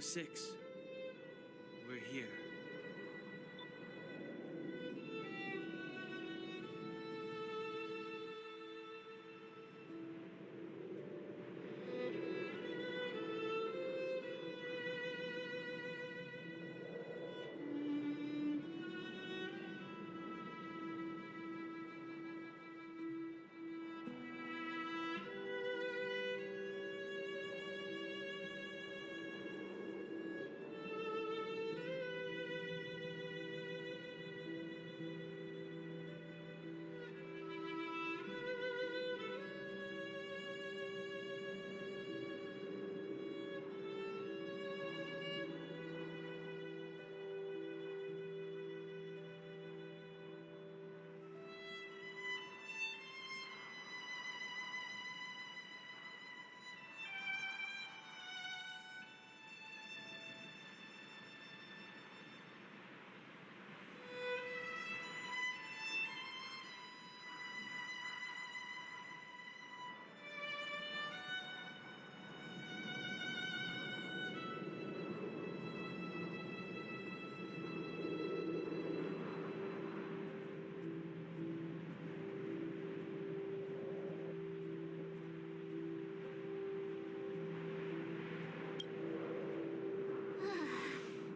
6. We're here.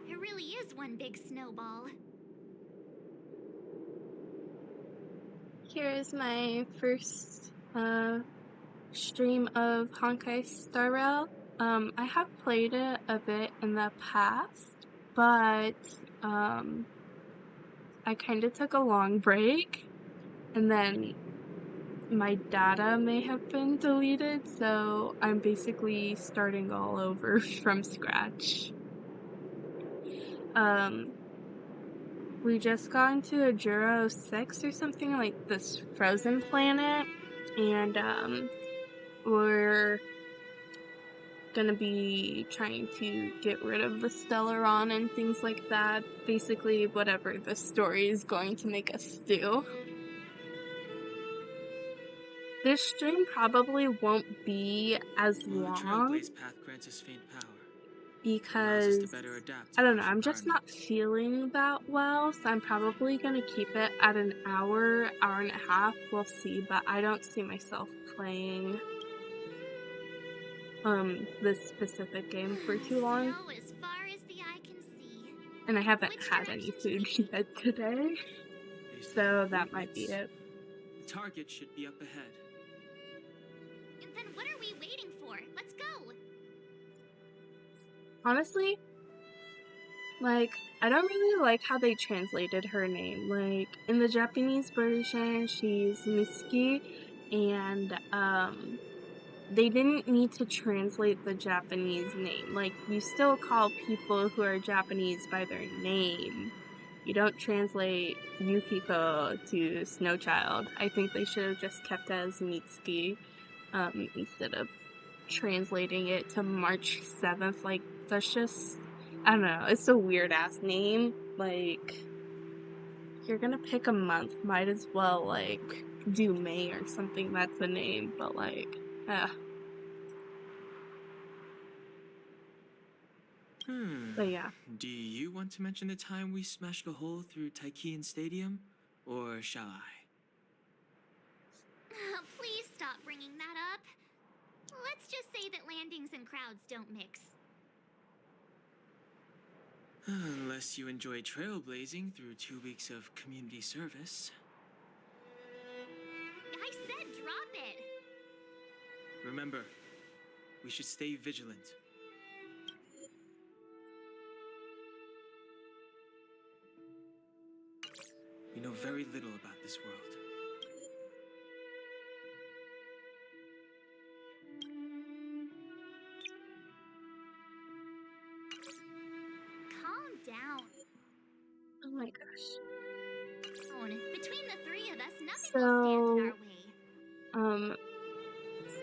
It really is one big snowball. Here's my first stream of Honkai Star Rail. I have played it a bit in the past, but I kind of took a long break, and then my data may have been deleted, so I'm basically starting all over from scratch. We just got into a Juro 6 or something, like this frozen planet, and we're gonna be trying to get rid of the Stellaron and things like that. Basically, whatever the story is going to make us do. This stream probably won't be as Well, the long Trailblaze path grants us faint power. because, Allows us to better adapt to I don't know, harsh I'm just not environments. feeling that well, so I'm probably gonna keep it at an hour, hour and a half, we'll see, but I don't see myself playing this specific game for too long. Snow as far as the eye can see. And I haven't Which had any direction should we food take? yet today, Based so on that might be coordinates, it. the target should be up ahead. Then what are we waiting for? Let's go! Honestly, like, I don't really like how they translated her name. Like, in the Japanese version, she's Mitsuki, and, they didn't need to translate the Japanese name. Like, you still call people who are Japanese by their name. You don't translate Yukiko to Snowchild. I think they should have just kept it as Mitsuki, instead of translating it to March 7th. Like, that's just, I don't know, it's a weird-ass name. Like, if you're gonna pick a month, might as well, like, do May or something that's a name, but, like, But yeah. Do you want to mention the time we smashed a hole through Taikian Stadium? Or shall I? Please stop bringing that up. Let's just say that landings and crowds don't mix. Unless you enjoy trailblazing through 2 weeks of community service. I said drop it! Remember, we should stay vigilant. We know very little about this world. Calm down. Oh my gosh. Between the three of us, nothing will stand in our way.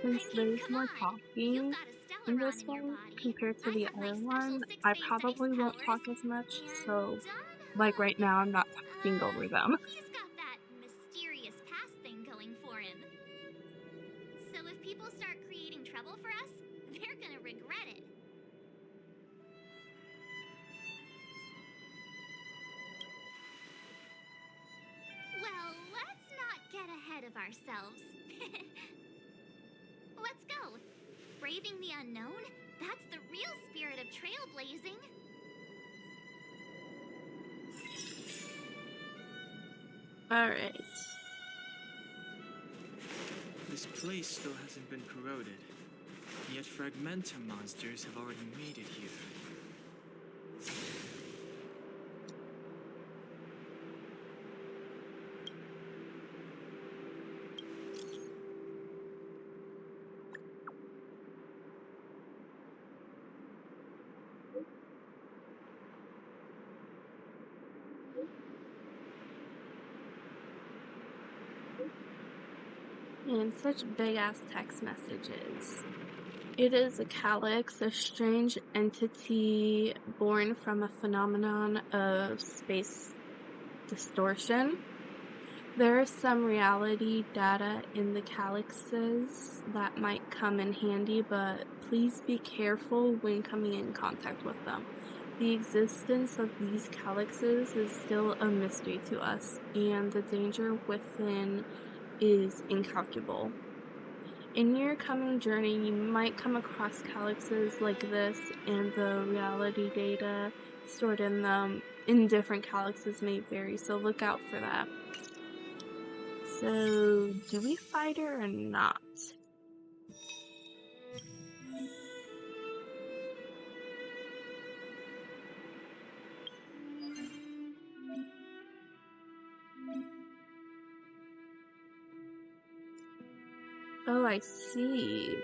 Since there's more Come on. talking You've got a in Stellaron this in your one body. compared to I the have my other special one, 6 I phase probably ice won't talk powers. as much, And so, Don like, right Hug, now I'm not talking over them. he's got that mysterious past thing going for him. So if people start creating trouble for us, they're gonna regret it. ahead of ourselves. Let's go. Braving the unknown? That's the real spirit of trailblazing. Alright. This place still hasn't been corroded, yet fragmentum monsters have already made it here. And such big ass text messages. It is a calyx, a strange entity born from a phenomenon of space distortion. There is some reality data in the calyxes that might come in handy, but please be careful when coming in contact with them. The existence of these calyxes is still a mystery to us, and the danger within is incalculable. In your coming journey, you might come across calyxes like this, and the reality data stored in them in different calyxes may vary, so look out for that. So, do we fight her or not? Oh, I see.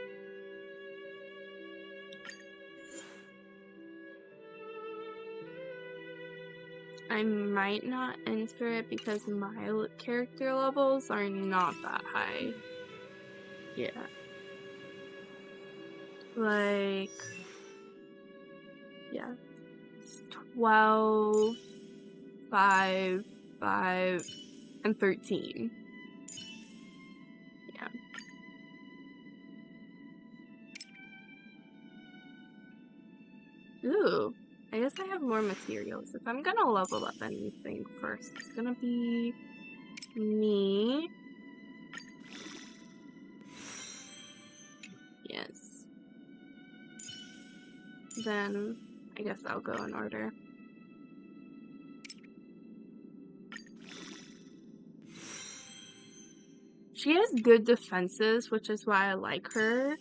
I might not enter it because my character levels are not that high. Yeah. Like, yeah. 12, 5, 5, and 13. Yeah. Ooh. I guess I have more materials. If I'm gonna level up anything first, it's gonna be me. Yes. Then I guess I'll go in order. She has good defenses, which is why I like her.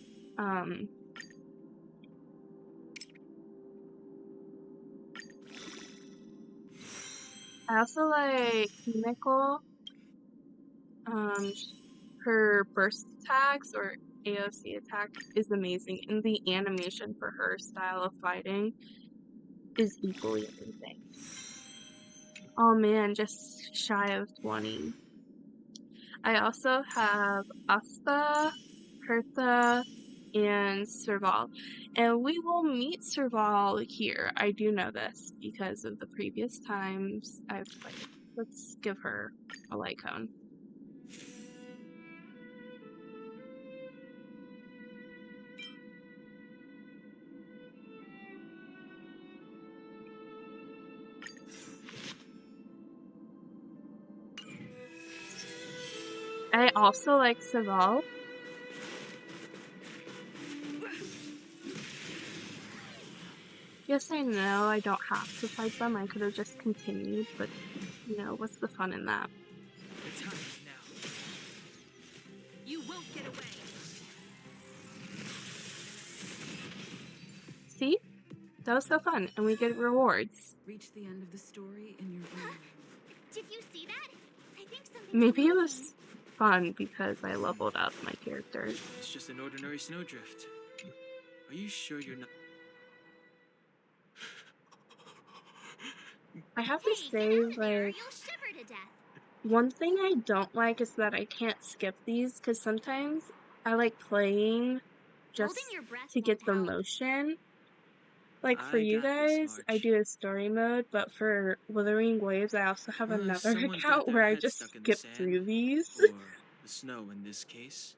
I also like Nicole. Her burst attacks or AOC attack is amazing, and the animation for her style of fighting is equally amazing. Oh man, just shy of 20. I also have Asta, Hertha, and Serval. And we will meet Serval here. I do know this because of the previous times I've played. Let's give her a light cone. I also like Serval. Yes, I know I don't have to fight them. I could have just continued, but, you know, what's the fun in that? The time is now. You won't get away. See? That was so fun, and we get rewards. Reach the end of the story in your own. Did you see that? I think something's Maybe it moving. was fun because I leveled up my character. It's just an ordinary snowdrift. Are you sure you're not? I have to Hey, say, get out of there, or like, you'll shiver to death. one thing I don't like is that I can't skip these, because sometimes I like playing just Holding your breath to get won't the help. motion. Like, for I you got this, guys, I March. do a story mode, but for Wuthering Waves, I also have another Someone's got account their where I head just stuck in the skip sand, through these. or the snow in this case.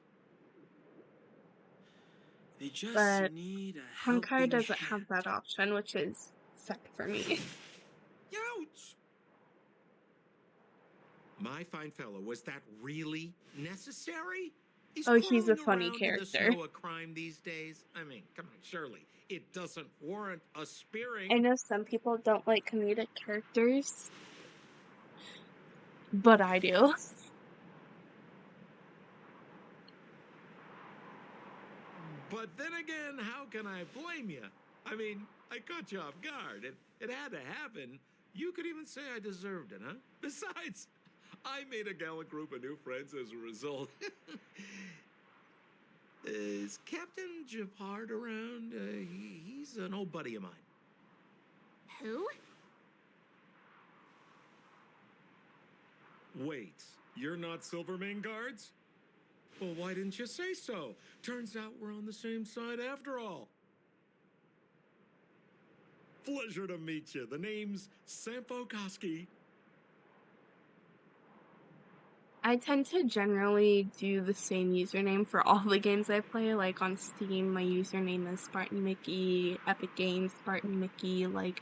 They just But need a Honkai helping doesn't hand. have that option, which is sad for me. Ouch! My fine fellow, was that really necessary? Is Oh, he's a crawling funny around in the character. snow a crime these days? I mean, come on, surely. It doesn't warrant a I spearing. know some people don't like comedic characters, but I do. But then again, how can I blame you? I mean, I caught you off guard. It had to happen. You could even say I deserved it, huh? Besides, I made a gallant group of new friends as a result. Is Captain Japard around? He's an old buddy of mine. Who? Wait, you're not Silvermane Guards? Well, why didn't you say so? Turns out we're on the same side after all. Pleasure to meet you. The name's Sampo Koski. I tend to generally do the same username for all the games I play. Like on Steam, my username is Spartan Mickey, Epic Games, Spartan Mickey, like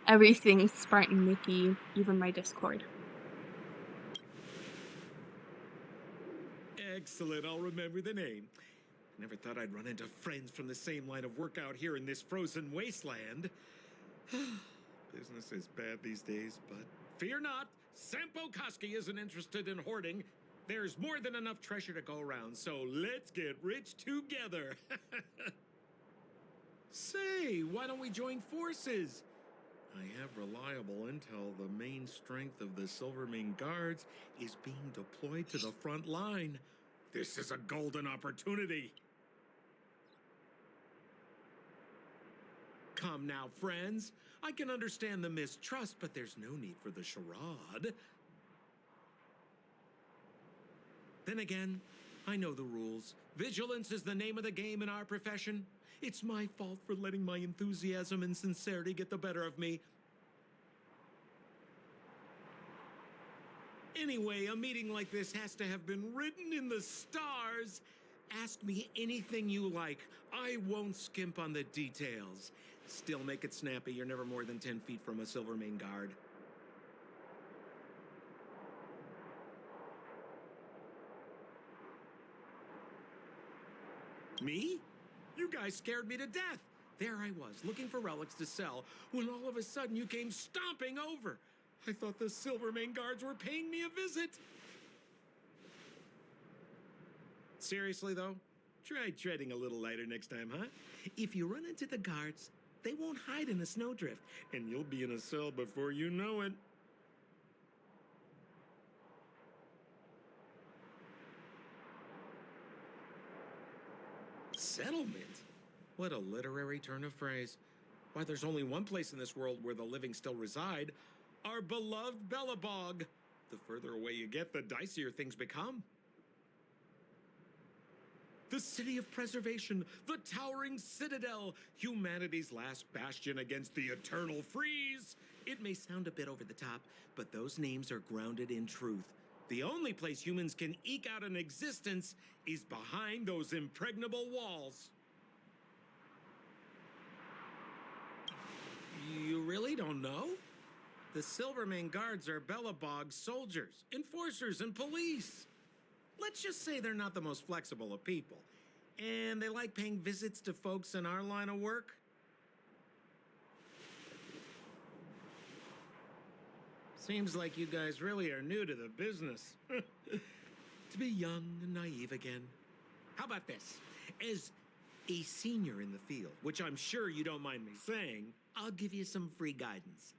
everything Spartan Mickey, even my Discord. Excellent, I'll remember the name. Never thought I'd run into friends from the same line of work out here in this frozen wasteland. Business is bad these days, but fear not. Sampo Koski isn't interested in hoarding. There's more than enough treasure to go around, so let's get rich together. Say, why don't we join forces? I have reliable intel the main strength of the Silvermane Guards is being deployed to the front line. This is a golden opportunity. Come now, friends. I can understand the mistrust, but there's no need for the charade. Then again, I know the rules. Vigilance is the name of the game in our profession. It's my fault for letting my enthusiasm and sincerity get the better of me. Anyway, a meeting like this has to have been written in the stars. Ask me anything you like. I won't skimp on the details. Still make it snappy. You're never more than 10 feet from a Silvermane Guard. Me? You guys scared me to death. There I was, looking for relics to sell, when all of a sudden you came stomping over. I thought the Silvermane Guards were paying me a visit. Seriously, though, try treading a little lighter next time, huh? If you run into the guards, they won't hide in a snowdrift, and you'll be in a cell before you know it. Settlement? What a literary turn of phrase. Why, there's only one place in this world where the living still reside. Our beloved Bellabog. The further away you get, the dicier things become. The city of preservation, the towering citadel, humanity's last bastion against the eternal freeze. It may sound a bit over the top, but those names are grounded in truth. The only place humans can eke out an existence is behind those impregnable walls. You really don't know? The Silvermane Guards are Bellabog's soldiers, enforcers, and police. Let's just say they're not the most flexible of people. And they like paying visits to folks in our line of work. Seems like you guys really are new to the business. To be young and naive again. How about this? As a senior in the field, which I'm sure you don't mind me saying, I'll give you some free guidance.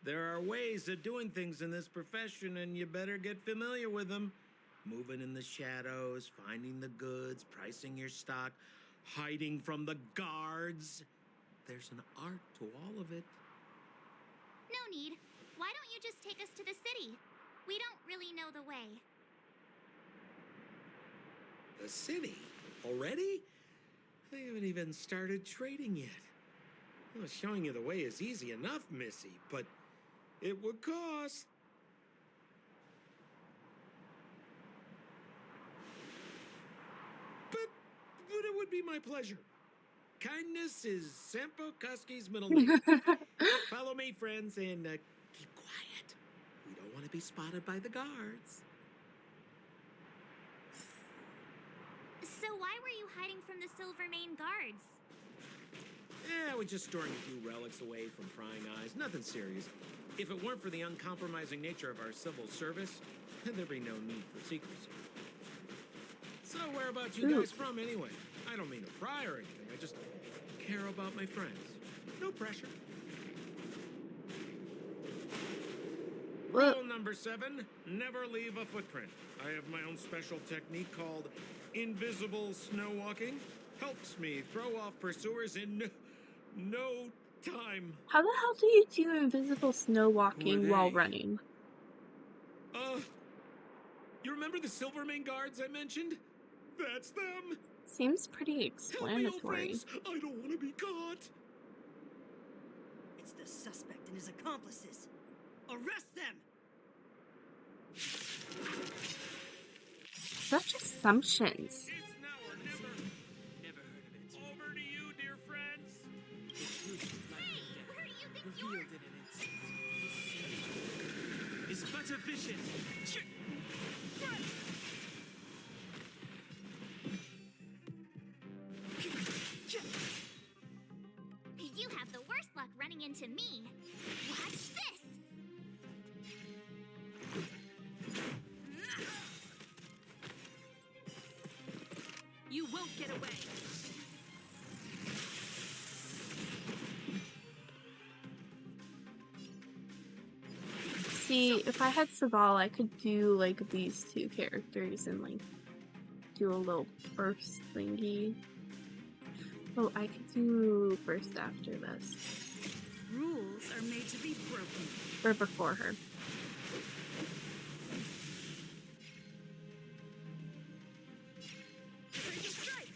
There are ways of doing things in this profession, and you better get familiar with them. Moving in the shadows, finding the goods, pricing your stock, hiding from the guards. There's an art to all of it. No need. Why don't you just take us to the city? We don't really know the way. The city? Already? They haven't even started trading yet. Well, showing you the way is easy enough, Missy, but it would cost. But it would be my pleasure. Kindness is Sampo Koski's middle name. Follow me, friends, and keep quiet. We don't want to be spotted by the guards. So why were you hiding from the Silvermane guards? Yeah, we're just storing a few relics away from prying eyes. Nothing serious. If it weren't for the uncompromising nature of our civil service, there'd be no need for secrecy. So whereabouts you guys from anyway? I don't mean to pry or anything. I just care about my friends. No pressure. Well, Rule number 7, never leave a footprint. I have my own special technique called invisible snow walking. Helps me throw off pursuers in no time. how the hell do you do invisible snow Who walking are while they? running? You remember the Silvermane guards I mentioned? That's them. Seems pretty Help me, old explanatory. friends. I don't want to be caught. It's the suspect and his accomplices. Arrest them! Such assumptions. It's now or never. Never heard of it. Over to you, dear friends. The truth of life Hey, and who do you death, think you're? revealed in an instant. It's but a vision. You have the worst luck running into me. Watch this! You won't get away. See, if I had Saval, I could do like these two characters and like do a little burst thingy. Oh, I could do burst after this. Rules are made to be broken. Or before her. Ready to strike.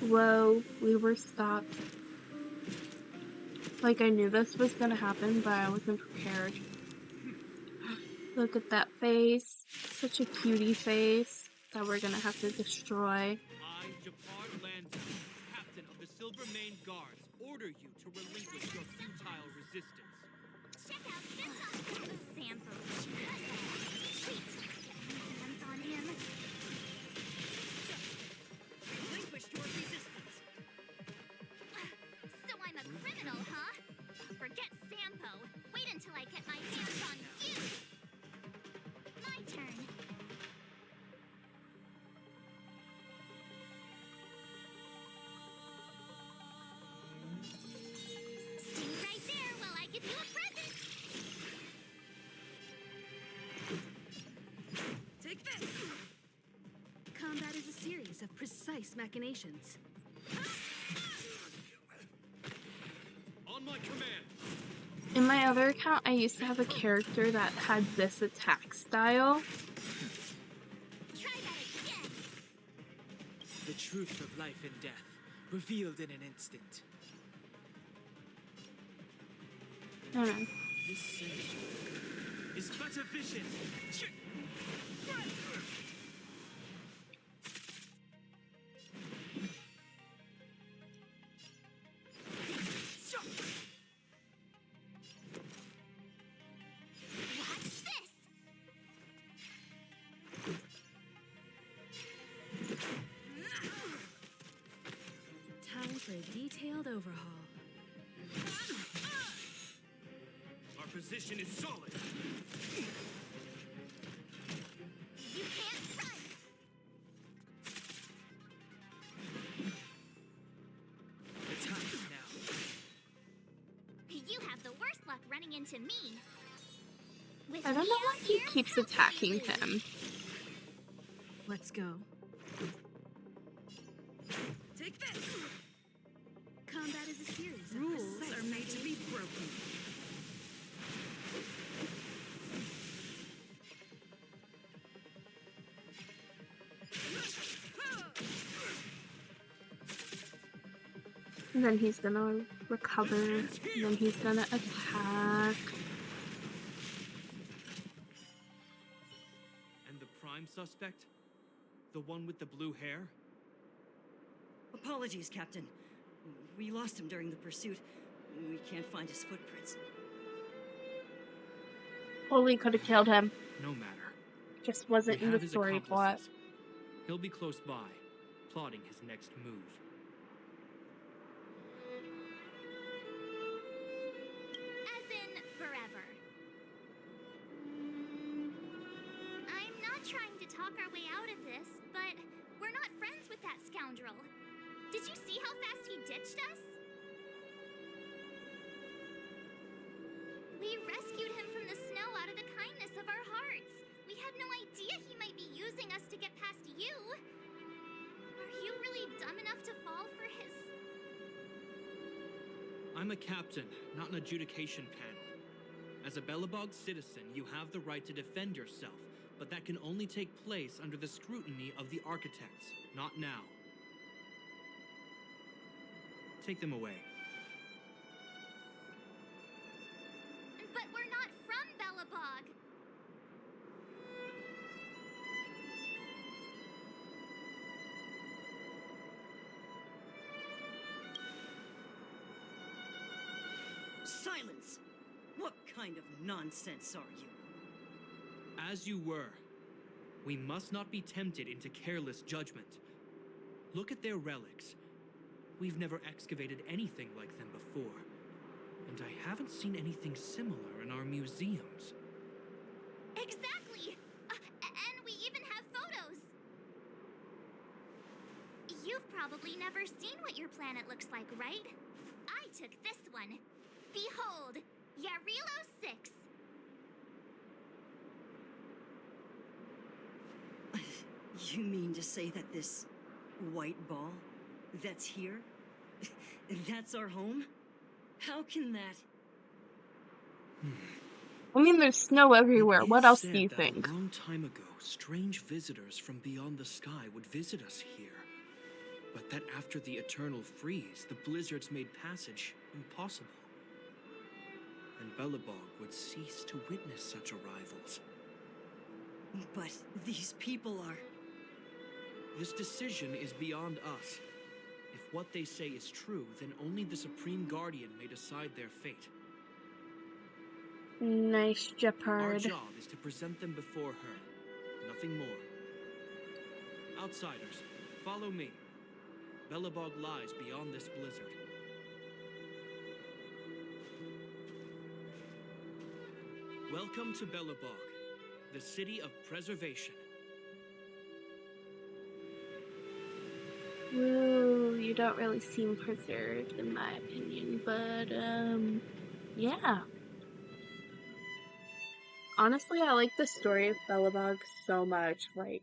Whoa, we were stopped. Like I knew this was gonna happen, but I wasn't prepared. Look at that face. Such a cutie face that we're gonna have to destroy. I, Japar Landon, captain of the Silvermane Guards, order you to relinquish your futile resistance. Check out this sample. Sweet. Get my hands on him. Relinquish your resistance. So I'm a criminal, huh? Forget Sampo. Wait until I get my hands on you. My turn. Stay right there while I give you a present. Take this. Combat is a series of precise machinations. On my command. In my other account, I used to have a character that had this attack style. Try that again. The truth of life and death, revealed in an instant. No, no. This sensation is but a vision. Watch this. Time for a detailed overhaul. Our position is solid. You can't run. The time is now. You have the worst luck running into me. With I don't me know out why he here, keeps how can attacking you lose? him. Let's go. Take this. Combat is a series of rules are made to be broken. And then he's gonna recover. And then he's gonna attack. suspect? The one with the blue hair? Apologies, Captain. We lost him during the pursuit. We can't find his footprints. Totally could have killed him. No matter. Just We wasn't in have the his story plot. accomplices. He'll be close by, plotting his next move. As in forever. I'm not trying to talk our way out of this, but we're not friends with that scoundrel. Did you see how fast he ditched us? We rescued him from the snow out of the kindness of our hearts. We had no idea he might be using us to get past you. Are you really dumb enough to fall for his... I'm a captain, not an adjudication panel. As a Belobog citizen, you have the right to defend yourself, but that can only take place under the scrutiny of the architects, not now. Take them away. But we're not from Belobog. Silence! What kind of nonsense are you? As you were. We must not be tempted into careless judgment. Look at their relics. We've never excavated anything like them before. And I haven't seen anything similar in our museums. Exactly! And we even have photos! You've probably never seen what your planet looks like, right? I took this one. Behold, Yarilo 6. You mean to say that this white ball that's here, that's our home? How can that... I mean, there's snow everywhere. It What is else said do you that think? A long time ago, strange visitors from beyond the sky would visit us here. But that after the eternal freeze, the blizzards made passage impossible. And Belobog would cease to witness such arrivals. But these people are... This decision is beyond us. If what they say is true, then only the Supreme Guardian may decide their fate. Nice Our Jeopard. job is to present them before her. Nothing more. Outsiders, follow me. Belobog lies beyond this blizzard. Welcome to Belobog, the city of preservation. Woo, you don't really seem preserved in my opinion, but yeah. Honestly, I like the story of Belobog so much, like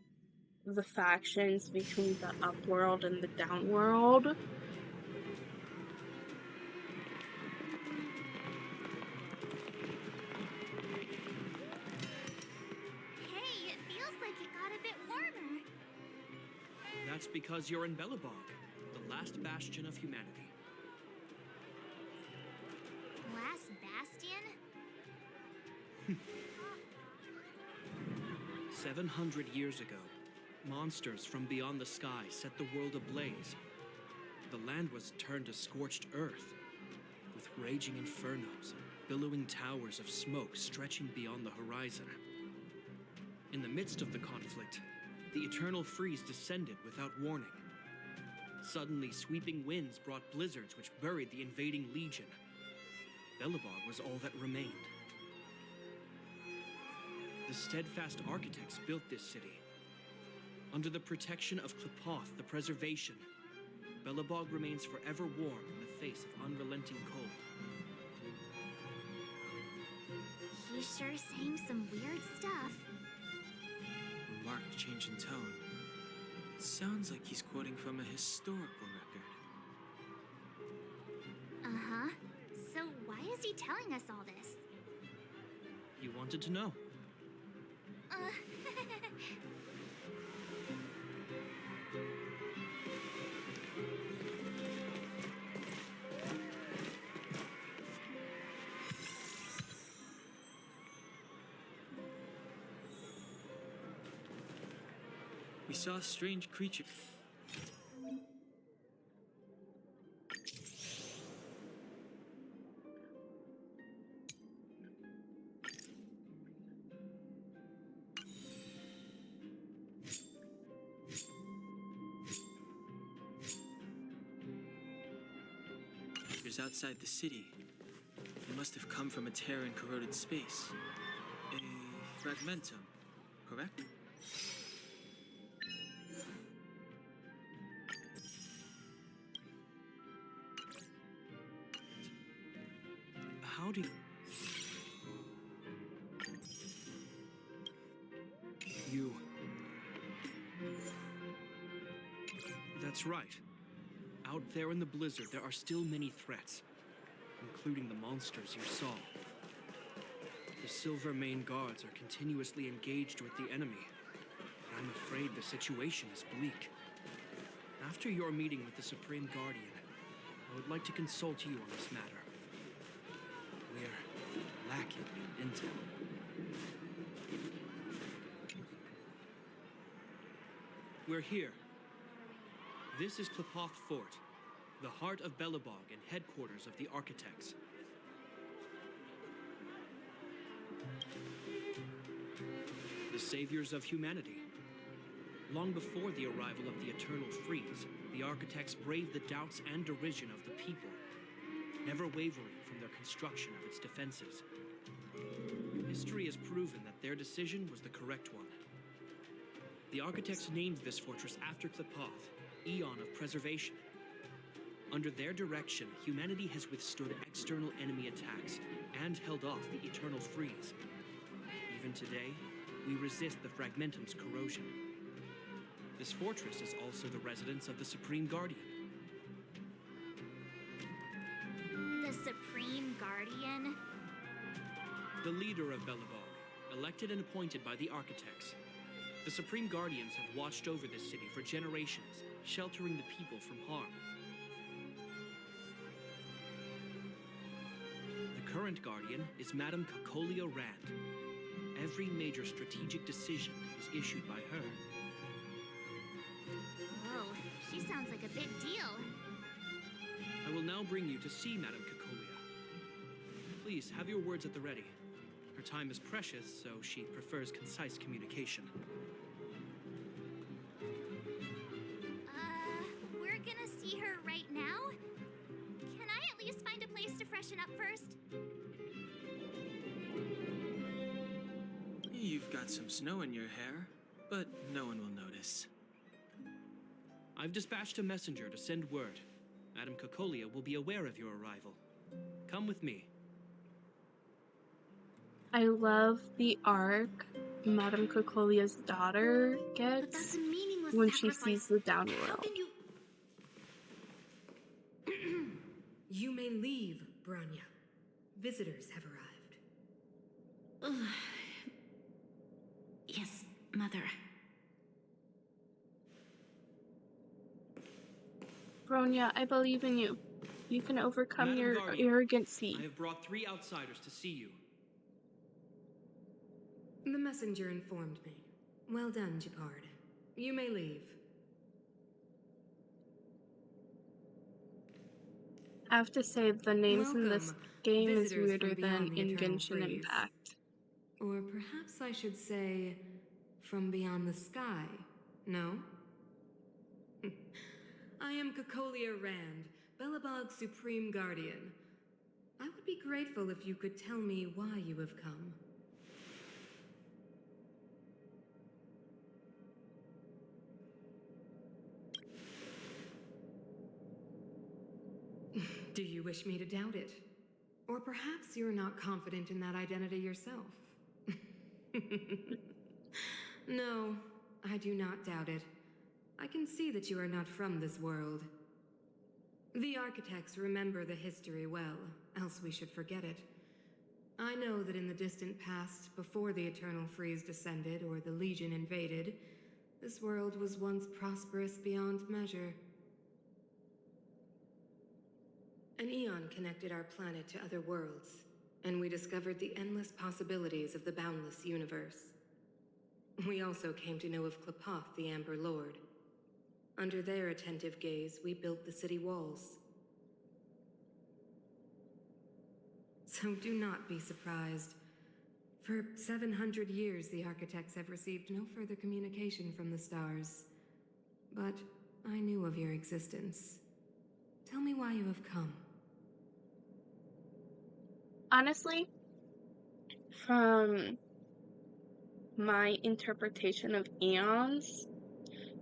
the factions between the upworld and the downworld. Hey, it feels like it got a bit warmer. That's because you're in Belobog, the last bastion of humanity. Last bastion? 700 years ago, monsters from beyond the sky set the world ablaze. The land was turned to scorched earth, with raging infernos and billowing towers of smoke stretching beyond the horizon. In the midst of the conflict, the eternal freeze descended without warning. Suddenly, sweeping winds brought blizzards which buried the invading legion. Belobog was all that remained. The steadfast architects built this city. Under the protection of Klepoth, the preservation, Belobog remains forever warm in the face of unrelenting cold. He's sure saying some weird stuff. Marked change in tone. It sounds like he's quoting from a historical record. Uh-huh. So why is he telling us all this? You wanted to know. We saw a strange creature. Outside the city. It must have come from a tear in corroded space. A fragmentum, correct? How do you... That's right. Out there in the blizzard, there are still many threats, including the monsters you saw. The Silver Mane Guards are continuously engaged with the enemy. I'm afraid the situation is bleak. After your meeting with the Supreme Guardian, I would like to consult you on this matter. We're lacking in intel. We're here. This is Klepoth Fort, the heart of Belobog and headquarters of the Architects. The saviors of humanity. Long before the arrival of the Eternal Freeze, the Architects braved the doubts and derision of the people, never wavering from their construction of its defenses. History has proven that their decision was the correct one. The Architects named this fortress after Klepoth, Eon of Preservation. Under their direction, humanity has withstood external enemy attacks and held off the Eternal Freeze. Even today, we resist the Fragmentum's corrosion. This fortress is also the residence of the Supreme Guardian. The Supreme Guardian? The leader of Belobog, elected and appointed by the Architects. The Supreme Guardians have watched over this city for generations, sheltering the people from harm. The current Guardian is Madame Cocolia Rand. Every major strategic decision is issued by her. Whoa, she sounds like a big deal. I will now bring you to see Madame Cocolia. Please, have your words at the ready. Her time is precious, so she prefers concise communication. We're gonna see her right now? Can I at least find a place to freshen up first? You've got some snow in your hair, but no one will notice. I've dispatched a messenger to send word. Madame Cocolia will be aware of your arrival. Come with me. I love the arc Madame Cocolia's daughter But that's gets a meaningless when she sacrifice. sees the down How world. can you... You may leave, Branya. Visitors have arrived. Yes, Mother. Bronya, I believe in you. You can overcome Madam your Guardian, arrogancy. I have brought 3 outsiders to see you. The messenger informed me. Well done, Gepard. You may leave. I have to say, the names in this Welcome, game is visitors weirder from than beyond the in Eternal Genshin Freeze. Impact. Or perhaps I should say, from beyond the sky, no? I am Cocolia Rand, Belobog's Supreme Guardian. I would be grateful if you could tell me why you have come. Do you wish me to doubt it? Or perhaps you're not confident in that identity yourself? No, I do not doubt it. I can see that you are not from this world. The Architects remember the history well, else we should forget it. I know that in the distant past, before the Eternal Freeze descended or the Legion invaded, this world was once prosperous beyond measure. An eon connected our planet to other worlds, and we discovered the endless possibilities of the boundless universe. We also came to know of Klapoth, the Amber Lord. Under their attentive gaze, we built the city walls. So do not be surprised. For 700 years, the architects have received no further communication from the stars. But I knew of your existence. Tell me why you have come. Honestly, from my interpretation of eons,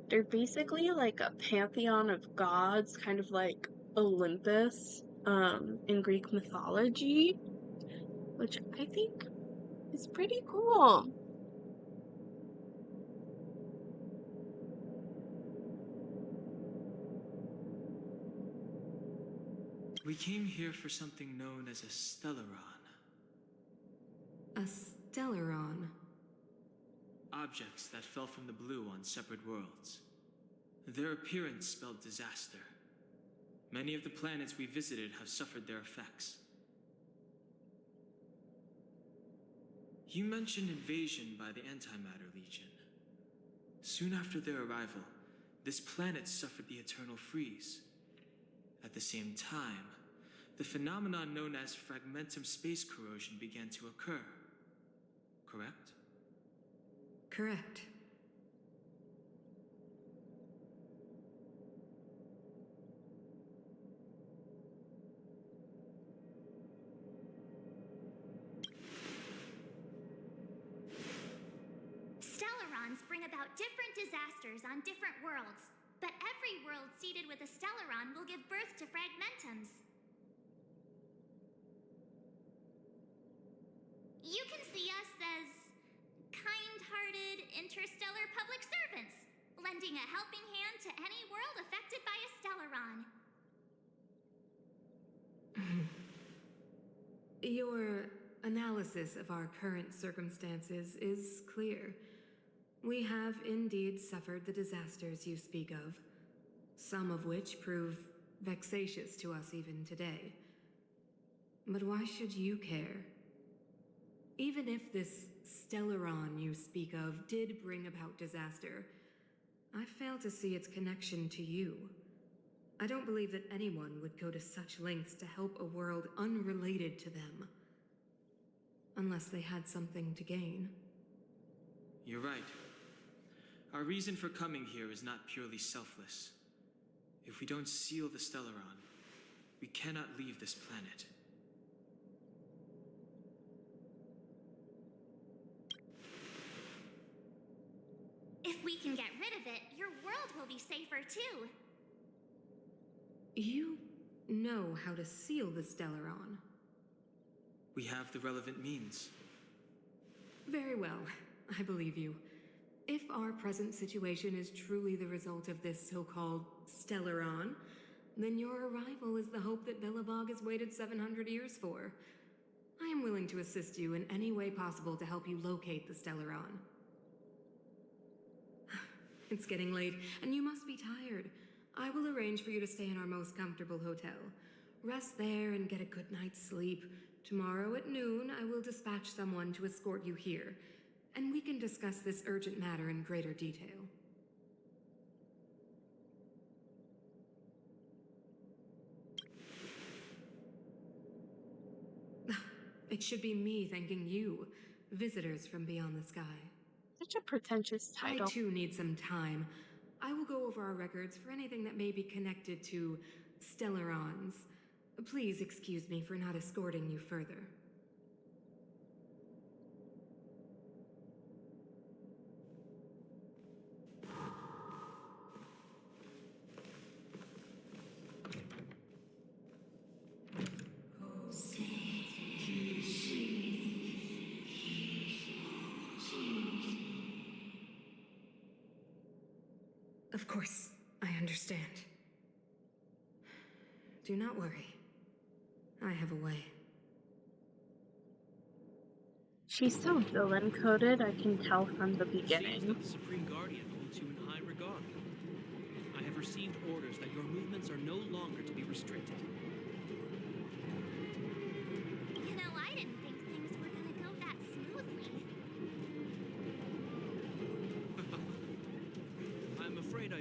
they're basically like a pantheon of gods, kind of like Olympus, in Greek mythology, which I think is pretty cool. We came here for something known as a Stellaron. A Stellaron. Objects that fell from the blue on separate worlds. Their appearance spelled disaster. Many of the planets we visited have suffered their effects. You mentioned invasion by the Antimatter Legion. Soon after their arrival, this planet suffered the eternal freeze. At the same time, the phenomenon known as fragmentum space corrosion began to occur. Correct? Correct. Stellarons bring about different disasters on different worlds, but every world seeded with a Stellaron will give birth to fragmentums. You can see us as kind-hearted interstellar public servants, lending a helping hand to any world affected by a Stellaron. Your analysis of our current circumstances is clear. We have indeed suffered the disasters you speak of, some of which prove vexatious to us even today. But why should you care? Even if this Stellaron you speak of did bring about disaster, I fail to see its connection to you. I don't believe that anyone would go to such lengths to help a world unrelated to them. Unless they had something to gain. You're right. Our reason for coming here is not purely selfless. If we don't seal the Stellaron, we cannot leave this planet. If we can get rid of it, your world will be safer too. You know how to seal the Stellaron. We have the relevant means. Very well, I believe you. If our present situation is truly the result of this so-called Stellaron, then your arrival is the hope that Belobog has waited 700 years for. I am willing to assist you in any way possible to help you locate the Stellaron. It's getting late, and you must be tired. I will arrange for you to stay in our most comfortable hotel. Rest there and get a good night's sleep. Tomorrow at noon, I will dispatch someone to escort you here, and we can discuss this urgent matter in greater detail. It should be me thanking you, visitors from beyond the sky. Such a pretentious title. I too need some time. I will go over our records for anything that may be connected to Stellarons. Please excuse me for not escorting you further. Of course, I understand. Do not worry. I have a way. She's so villain-coded, I can tell from the It seems beginning. that the Supreme Guardian holds you in high regard. I have received orders that your movements are no longer to be restricted. You know, I didn't think things were gonna go that smoothly.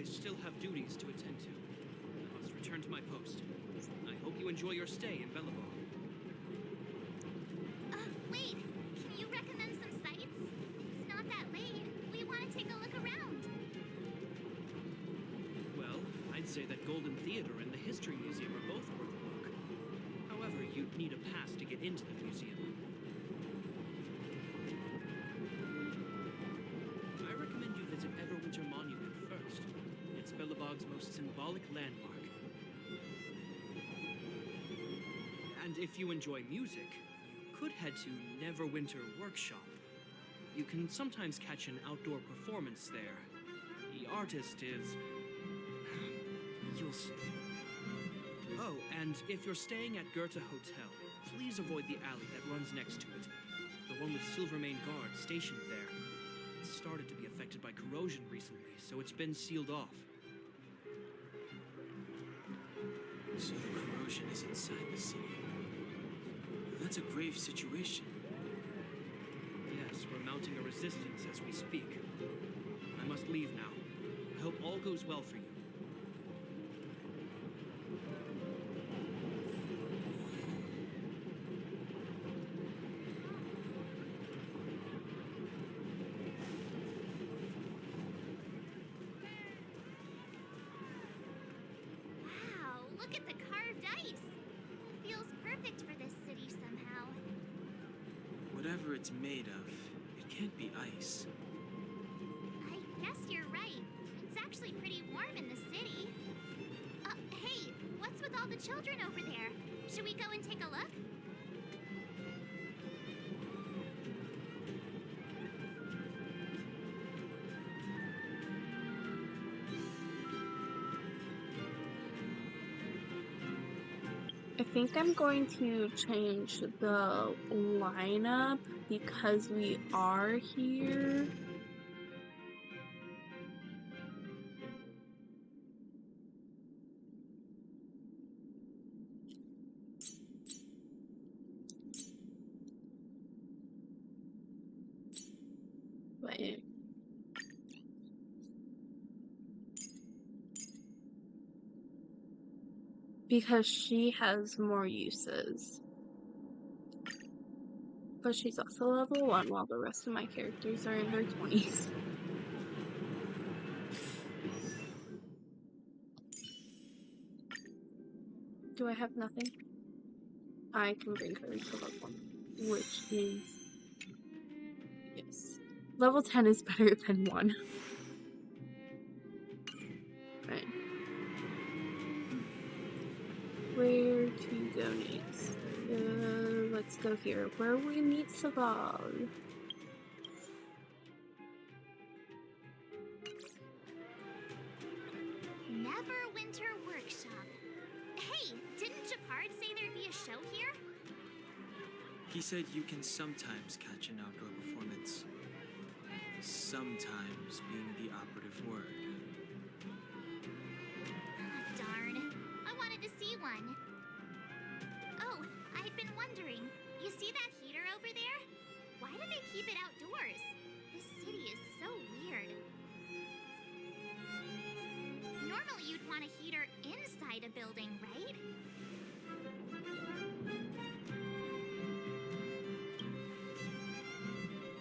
still have duties to attend to. I must return to my post. I hope you enjoy your stay in Bellabog. Wait. Can you recommend some sites? It's not that late. We want to take a look around. Well, I'd say that Golden Theater and the History Museum are both worth a look. However, you'd need a pass to get into the museum. I recommend you visit Everwinter Monument first. It's Bellabog's most symbolic landmark. And if you enjoy music, you could head to Neverwinter Workshop. You can sometimes catch an outdoor performance there. The artist is... you'll see. Oh, and if you're staying at Goethe Hotel, please avoid the alley that runs next to it. The one with Silvermane guards stationed there. It's started to be affected by corrosion recently, so it's been sealed off. So the corrosion is inside the city. That's a grave situation. Yes, we're mounting a resistance as we speak. I must leave now. I hope all goes well for you. Wow, look at the carved ice. It feels perfect for this city somehow. Whatever it's made of, it can't be ice. I guess you're right. It's actually pretty warm in the city. Hey, what's with all the children over there? Should we go and take a look? I think I'm going to change the lineup because we are here. Wait. Because she has more uses. But she's also level 1 while the rest of my characters are in their 20s. Do I have nothing? I can bring her to level 1, which is... yes. Level 10 is better than 1. Right. Where to go next? Let's go here, where we meet Saval. Neverwinter Workshop. Hey, didn't Japard say there'd be a show here? He said you can sometimes catch an outdoor performance. Sometimes being the operative word. Darn. I wanted to see one. Oh, I'd been wondering. You see that heater over there? Why do they keep it outdoors? This city is so weird. Normally you'd want a heater inside a building, right?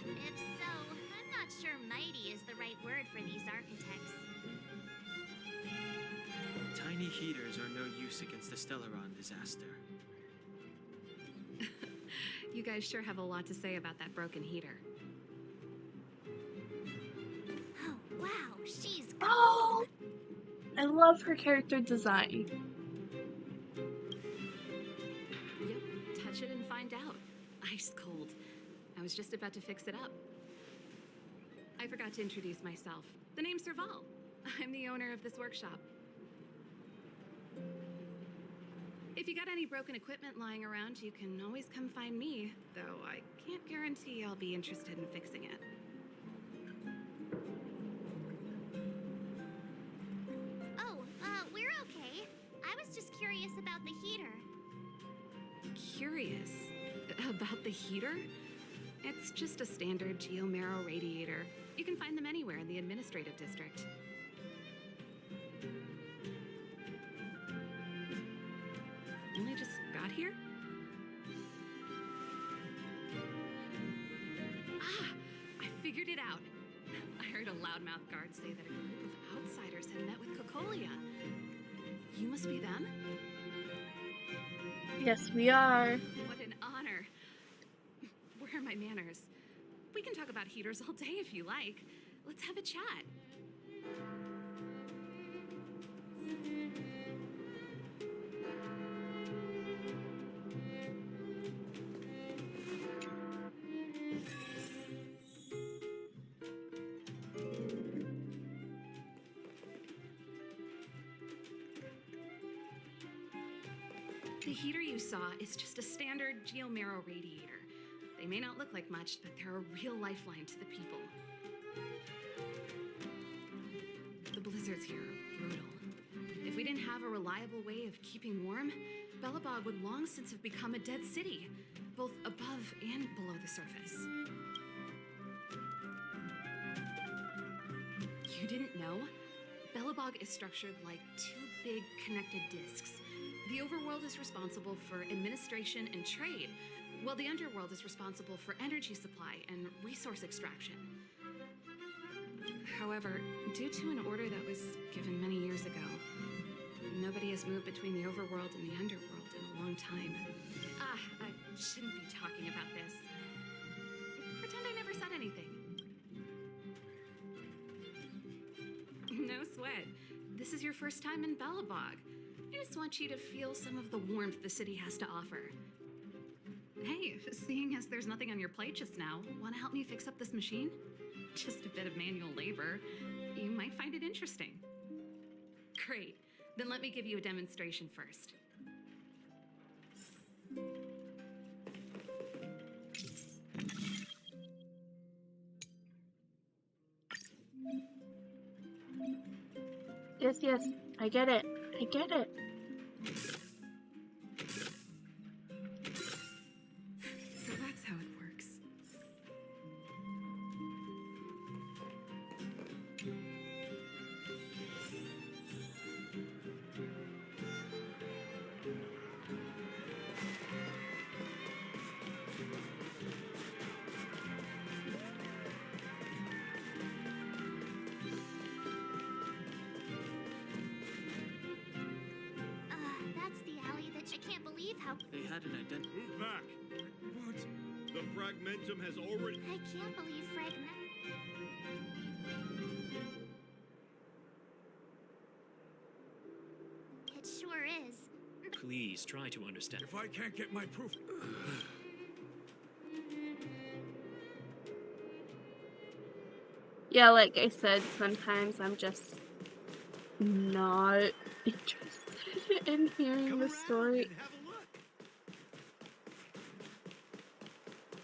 If so, I'm not sure mighty is the right word for these architects. Tiny heaters are no use against the Stellaron disaster. You guys sure have a lot to say about that broken heater. Oh, wow, she's cool. Oh! I love her character design. Yep, touch it and find out. Ice cold. I was just about to fix it up. I forgot to introduce myself. The name's Serval. I'm the owner of this workshop. If you got any broken equipment lying around, you can always come find me, though I can't guarantee I'll be interested in fixing it. Oh, we're okay. I was just curious about the heater. Curious about the heater? It's just a standard geomarrow radiator. You can find them anywhere in the administrative district. Ah, I figured it out. I heard a loudmouth guard say that a group of outsiders had met with Cocolia. You must be them? Yes, we are. What an honor. Where are my manners? We can talk about heaters all day if you like. Let's have a chat. The heater you saw is just a standard geomarrow radiator. They may not look like much, but they're a real lifeline to the people. The blizzards here are brutal. If we didn't have a reliable way of keeping warm, Belobog would long since have become a dead city, both above and below the surface. You didn't know? Belobog is structured like two big connected disks. The overworld is responsible for administration and trade, while the underworld is responsible for energy supply and resource extraction. However, due to an order that was given many years ago, nobody has moved between the overworld and the underworld in a long time. I shouldn't be talking about this. Pretend I never said anything. No sweat. This is your first time in Belobog. I just want you to feel some of the warmth the city has to offer. Hey, seeing as there's nothing on your plate just now, want to help me fix up this machine? Just a bit of manual labor. You might find it interesting. Great. Then let me give you a demonstration first. Yes, I get it. I get it. So that's how it works. That's the alley that I can't believe how... They had an identity. Move back! What? The fragmentum has already... I can't believe Fragment... It sure is. Please try to understand. If I can't get my proof... Yeah, like I said, sometimes I'm just not interested in hearing Come the around story, and have a look.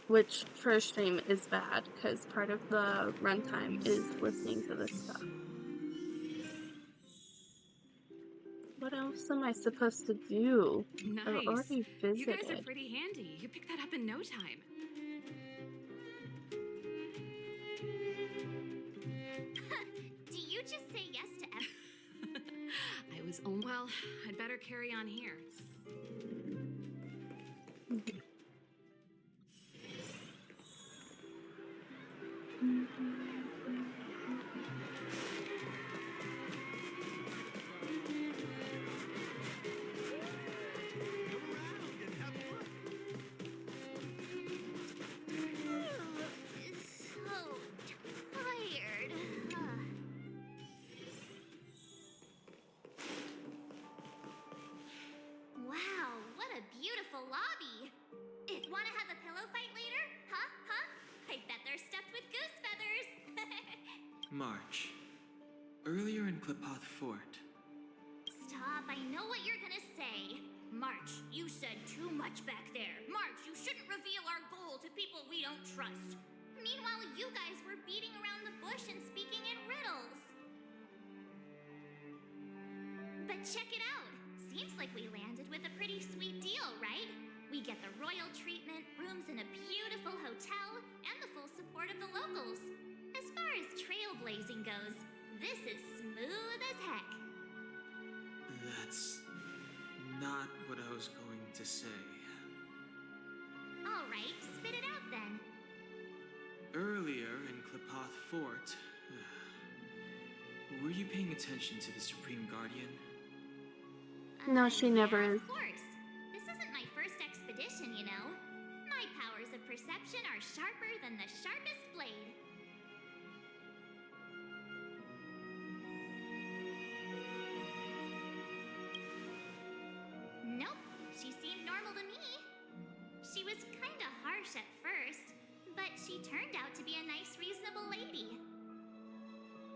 which for a stream is bad because part of the runtime is listening to this stuff. What else am I supposed to do? Nice. I've already You guys are visited. pretty handy. You picked that up in no time. Do you just say yes to everything? I was well, I'd better carry on here. Come around and have a look. So tired. Wow, what a beautiful lobby. Wanna have a pillow fight later? Huh? I bet they're stuffed with goose feathers. March. Earlier in Klipoth Fort. Stop, I know what you're gonna say. March, you said too much back there. March, you shouldn't reveal our goal to people we don't trust. Meanwhile, you guys were beating around the bush and speaking in riddles. But check it out. Seems like we landed with a pretty sweet deal, right? We get the royal treatment, rooms in a beautiful hotel, and the full support of the locals. As far as trailblazing goes, this is smooth as heck. That's not what I was going to say. All right, spit it out then. Fort. Were you paying attention to the Supreme Guardian? No, she never Yeah, is. of course. This isn't my first expedition, you know. My powers of perception are sharper than the sharpest blade. Nope, she seemed normal to me. She was kinda harsh at first, but she turned out to be a nice, reasonable lady.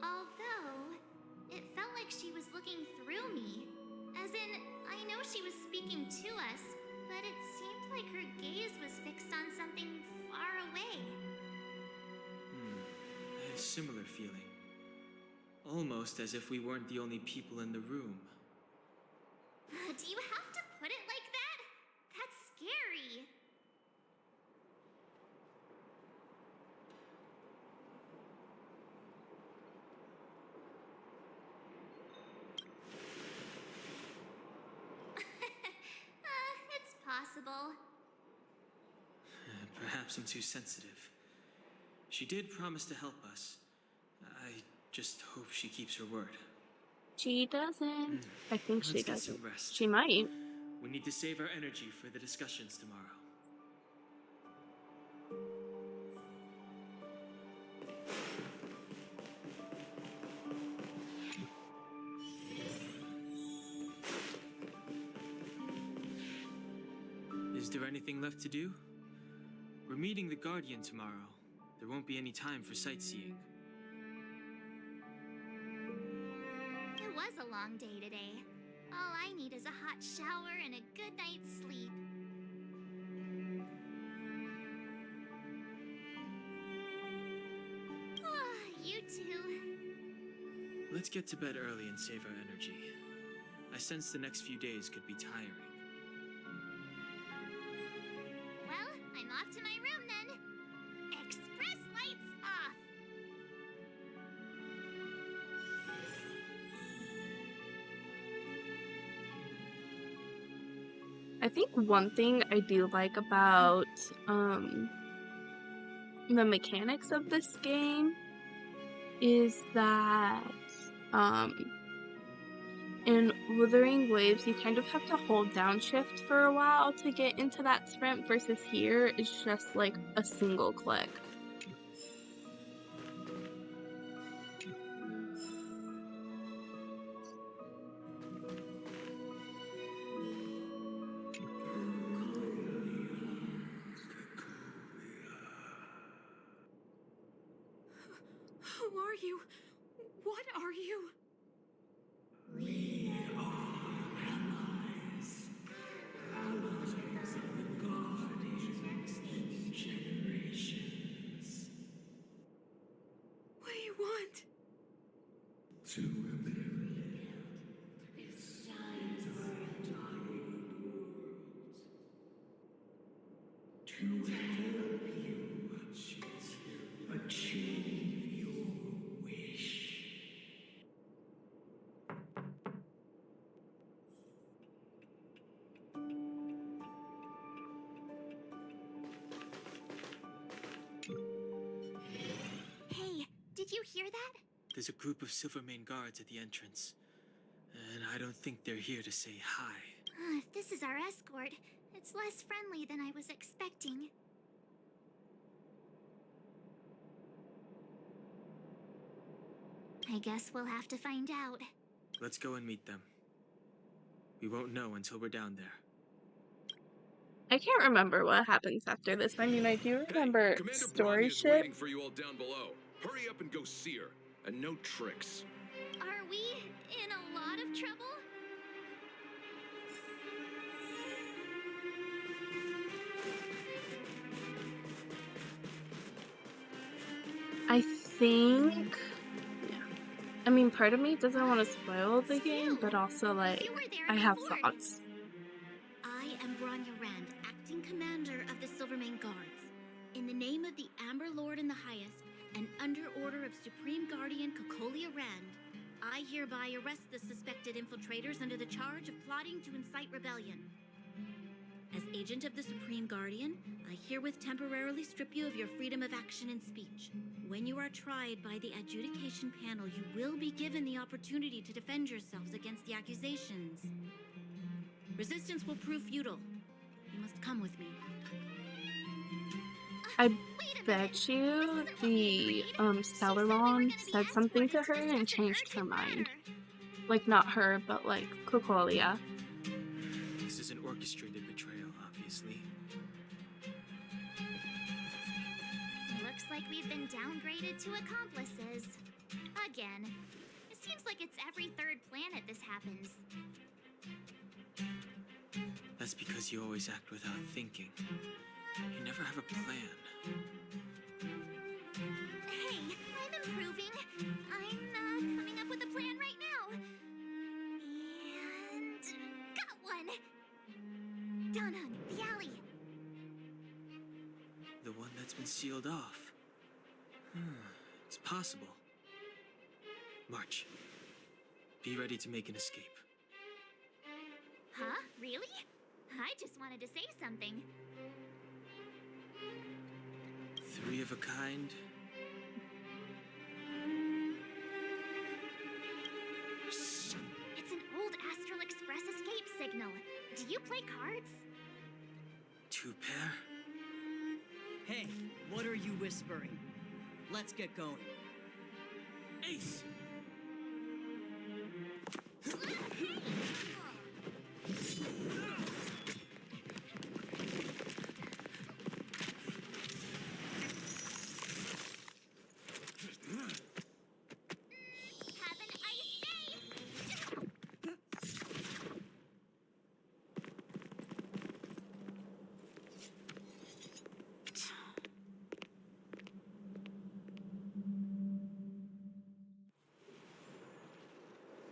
Although, it felt like she was looking through me. As in, I know she was speaking to us, but it seemed like her gaze was fixed on something far away. I had a similar feeling. Almost as if we weren't the only people in the room. Do you have to put it like that? That's scary. It's possible. Perhaps I'm too sensitive. She did promise to help us. I just hope she keeps her word. She doesn't. I think she Let's get some doesn't. rest. She might. We need to save our energy for the discussions tomorrow. Is there anything left to do? We're meeting the Guardian tomorrow. There won't be any time for sightseeing. It was a long day today. All I need is a hot shower and a good night's sleep. You too. Let's get to bed early and save our energy. I sense the next few days could be tiring. Well, I'm off to my room then. Express lights off. I think one thing I do like about the mechanics of this game is that in Wuthering Waves you kind of have to hold down shift for a while to get into that sprint versus here it's just like a single click. Who are you? What are you? What do you want? Hey, did you hear that? There's a group of Silvermane guards at the entrance. And I don't think they're here to say hi. If this is our escort, it's less friendly than I was expecting. I guess we'll have to find out. Let's go and meet them. We won't know until we're down there. I can't remember what happens after this. I mean, I do remember Commander story Branya is shit. waiting for you all down below. Hurry up and go see her. And no tricks. Are we in a lot of trouble? I think, yeah. I mean, part of me doesn't want to spoil the game, but also, like, You were there I have before. thoughts. I am Branya Rand, acting commander of the Silvermane Guards. In the name of the Amber Lord in the Highest, and under order of Supreme Guardian Cocolia Rand, I hereby arrest the suspected infiltrators under the charge of plotting to incite rebellion. As agent of the Supreme Guardian, I herewith temporarily strip you of your freedom of action and speech. When you are tried by the adjudication panel, you will be given the opportunity to defend yourselves against the accusations. Resistance will prove futile. You must come with me. I Wait a minute. bet you This isn't what we the agreed. She said we were Salamon gonna be said something to escorted her to and such an changed her urgent mind. matter. Like, not her, but like Cocolia. This is an orchestrated betrayal, obviously. Looks like we've been downgraded to accomplices. Again. It seems like it's every third planet this happens. That's because you always act without thinking. You never have a plan. Hey, I'm improving. I'm coming up with a plan right now. And got one. Donut, the alley. The one that's been sealed off. It's possible. March. Be ready to make an escape. Huh? Really? I just wanted to say something. 3 of a kind. Shh! It's an old Astral Express escape signal. Do you play cards? 2 pair. Hey, what are you whispering? Let's get going. Ace! Have an ice day!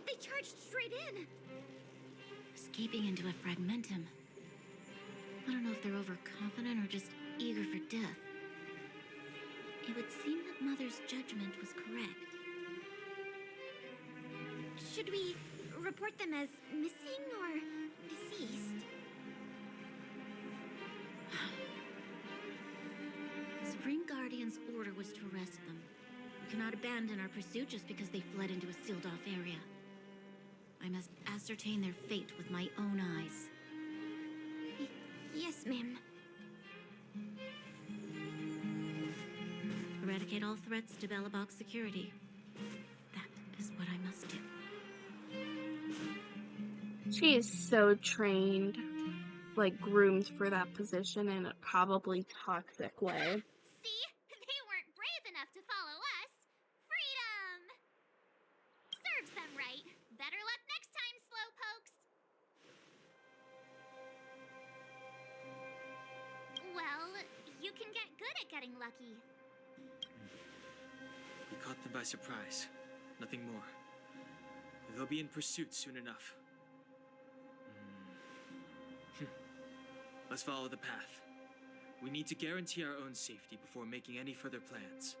They charged straight in! Escaping into a fragmentum. I don't know if they're overconfident or just eager for death. It would seem that Mother's judgment was correct. Should we report them as missing or deceased? Supreme Guardian's order was to arrest them. We cannot abandon our pursuit just because they fled into a sealed-off area. I must ascertain their fate with my own eyes. Yes, ma'am. Eradicate all threats to Bellabox security. That is what I must do. She is so trained, like groomed for that position in a probably toxic way. See? They weren't brave enough to follow us. Freedom! Serves them right. Better luck next time, slowpokes. Well, you can get good at getting lucky. We caught them by surprise. Nothing more. They'll be in pursuit soon enough. Let's follow the path. We need to guarantee our own safety before making any further plans.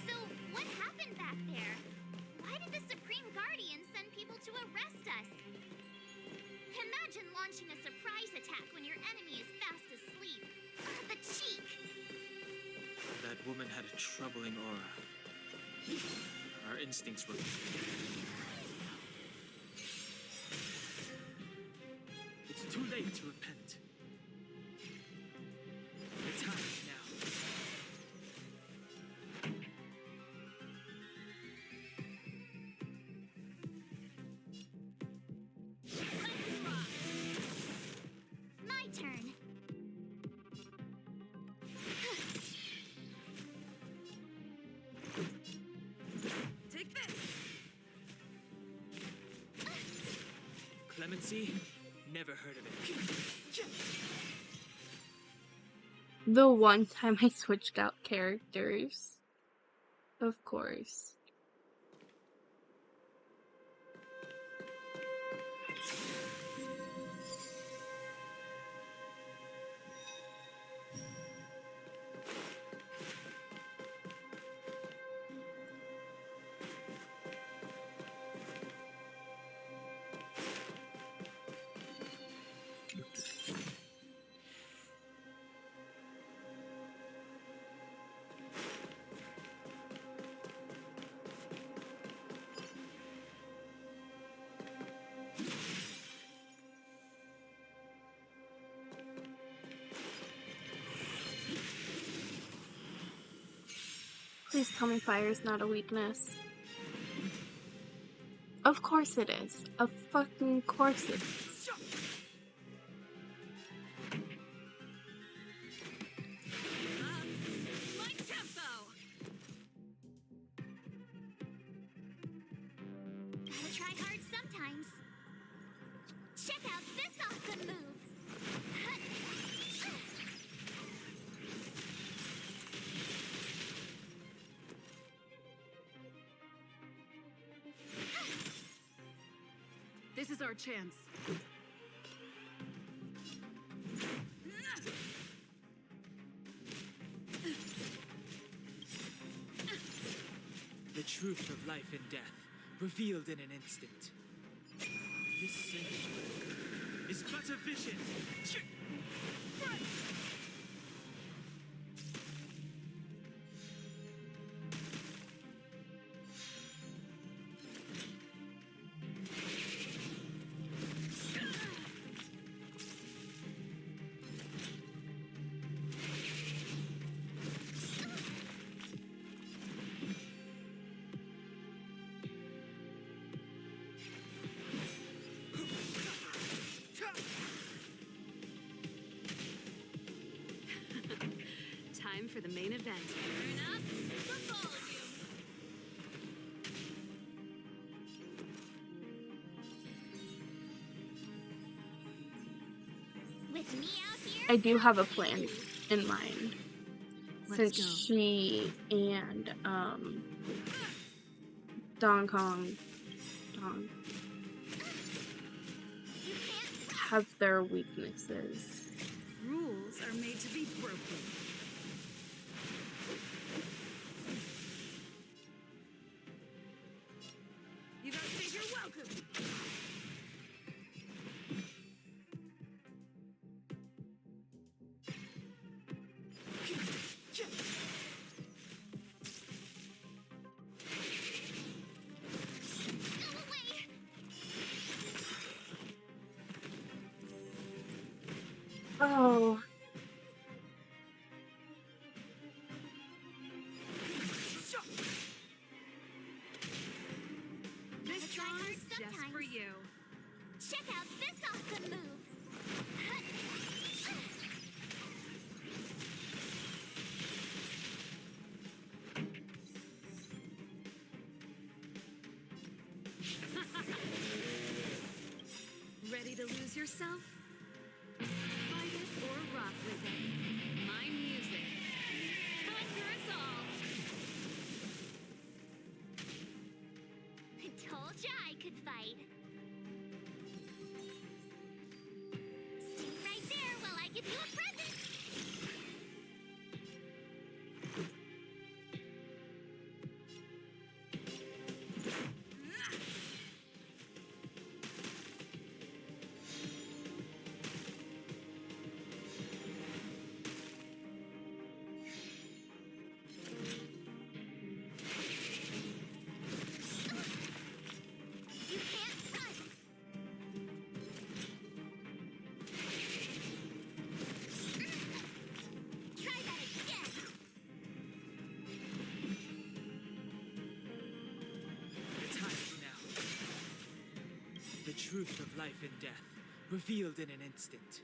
So, what happened back there? Why did the Supreme Guardian send people to arrest us? Imagine launching a surprise attack when your enemy is fast asleep. The cheek! That woman had a troubling aura. Our instincts were... It's too late to repent. The time is now. My turn. Take this! Clemency? Never heard of it. The one time I switched out characters. Of course. Please tell me fire is not a weakness. Of course it is. Of fucking course it is. My tempo! Gotta try hard sometimes. Check out this awesome move. This is our chance. The truth of life and death, revealed in an instant. This sanctuary is but a vision. Time for the main event. Turn up the volume. With me out here, I do have a plan in mind. Let's Since go. she and Dong have their weaknesses. Rules are made to be broken. You gotta say you're welcome. go away. Oh, This Gotta try hard song's just sometimes. for you. Check out this awesome move. Ready to lose yourself? Fight it or rock with it. My music. Conquer us all. I told ya I could fight. Stay right there while I give you a present. You can't run. Try that again. The time is now. The truth of life and death, revealed in an instant.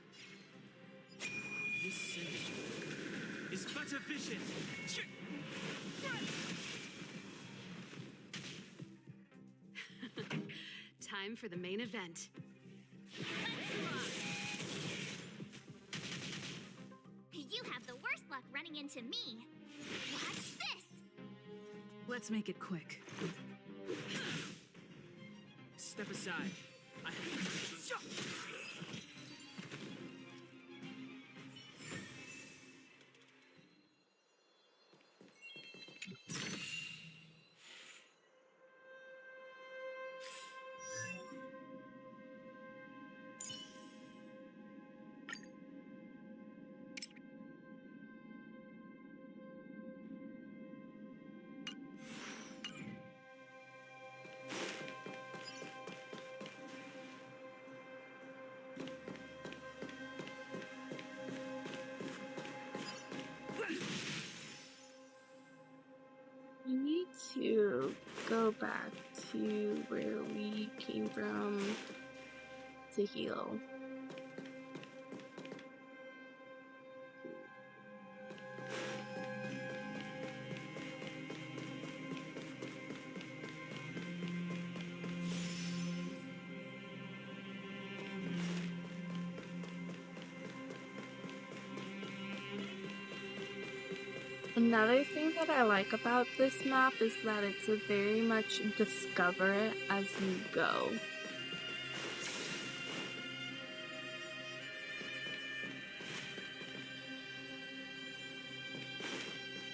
This sanctuary is but a vision. Time for the main event. You have the worst luck running into me. Watch this. Let's make it quick. Step aside. I to go back to where we came from to heal. Another thing that I like about this map is that it's a very much discover it as you go.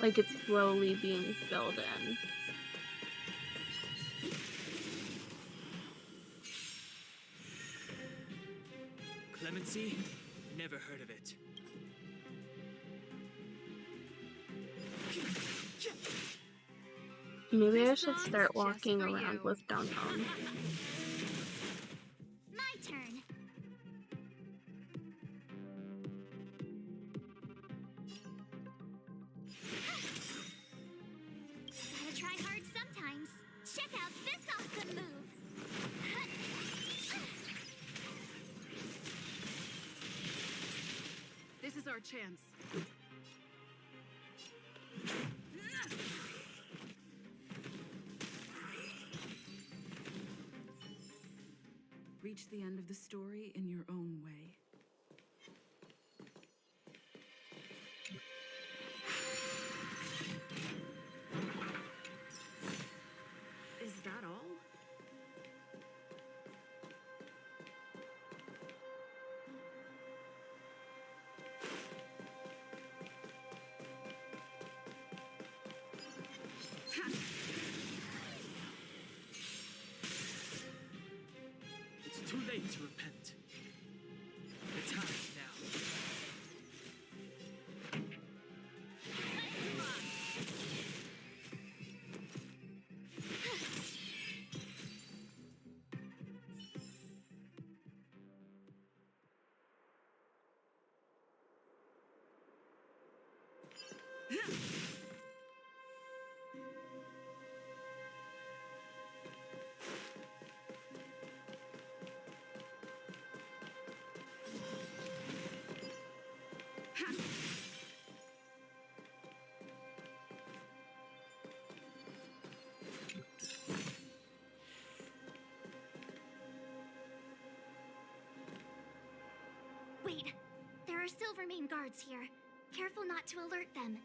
Like it's slowly being filled in. Clemency? Never heard of it. Maybe I This should song's start just walking for around you. with downtown. My turn. Gotta try hard sometimes. Check out this awesome move. This is our chance. Reach the end of the story in your own way. Is that all? It's too late to repent. The time is now. Wait, there are Silvermane guards here. Careful not to alert them.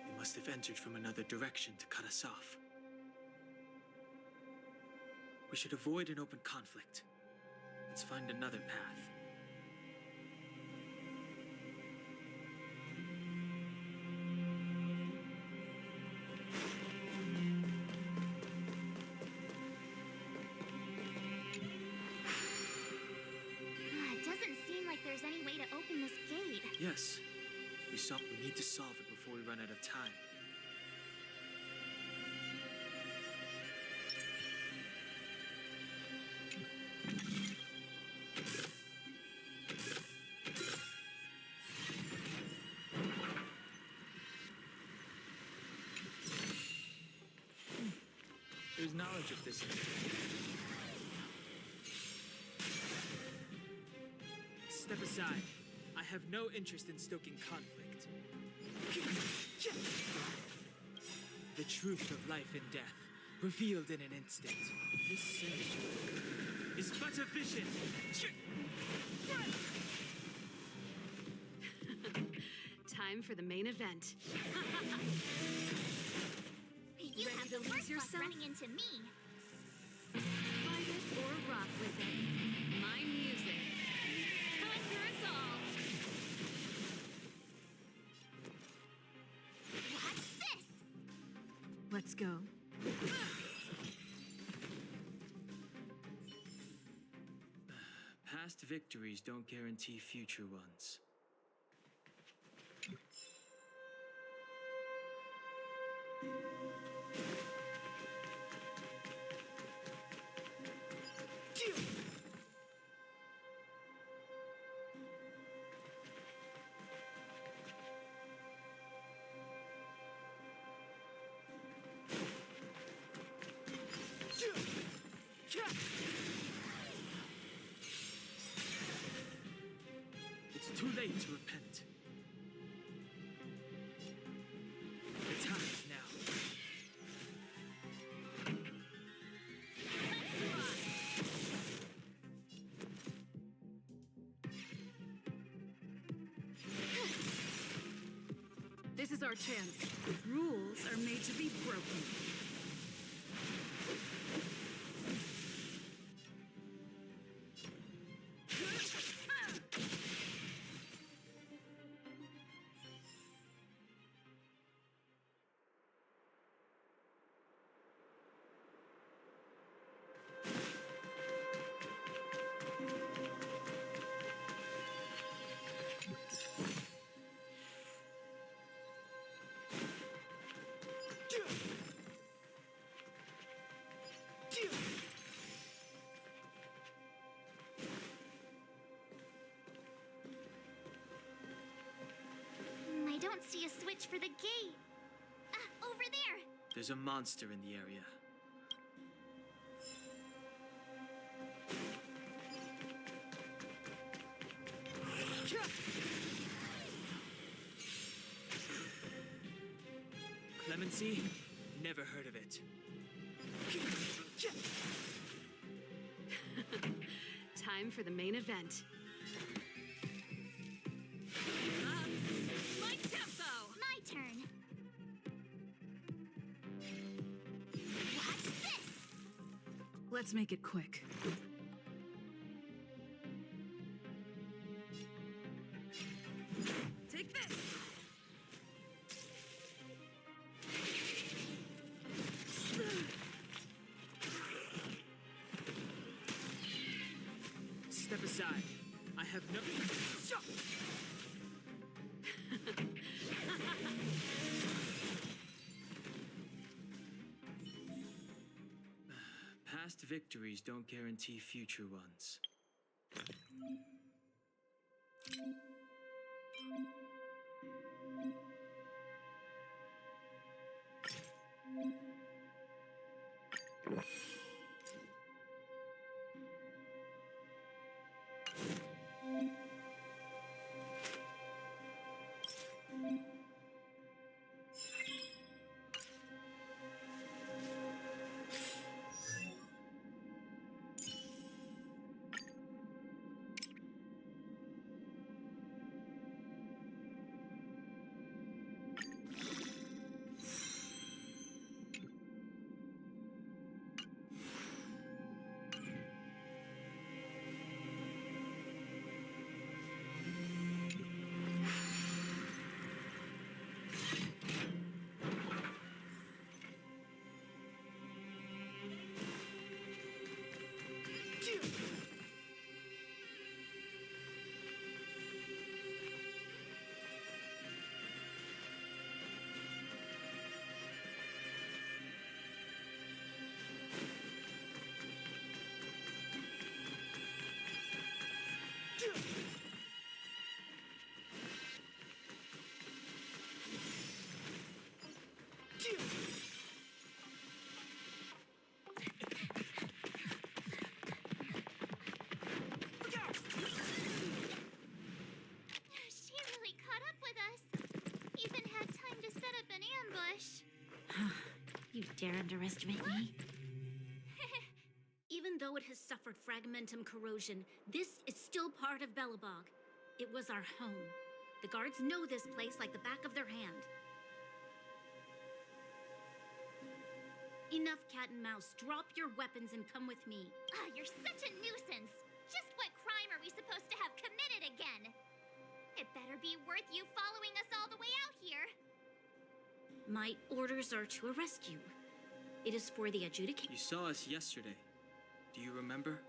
They must have entered from another direction to cut us off. We should avoid an open conflict. Let's find another path. It doesn't seem like there's any way to open this gate. Yes, we need to solve it before we run out of time. There's knowledge of this. Step aside. I have no interest in stoking conflict. The truth of life and death, revealed in an instant. This sensation is but a vision. Time for the main event. You Ready have to the lose worst luck yourself? running into me. Fight it or rock with it. My music. Conquer us all. Watch this! Let's go. Past victories don't guarantee future ones. is our chance. Rules are made to be broken. I don't see a switch for the gate. Ah, over there. There's a monster in the area. Clemency? Never heard of it. Time for the main event. My tempo! My turn. Watch this. Let's make it quick. Take this! Step aside. I have no... Past victories don't guarantee future ones. She really caught up with us. Even had time to set up an ambush. You dare underestimate me? Even though it has suffered fragmentum corrosion, this is still part of Belobog. It was our home. The guards know this place like the back of their hand. Enough cat and mouse. Drop your weapons and come with me. Ah, you're such a nuisance. Just what crime are we supposed to have committed again? It better be worth you following us all the way out here. My orders are to arrest you. It is for the adjudication. You saw us yesterday. Do you remember?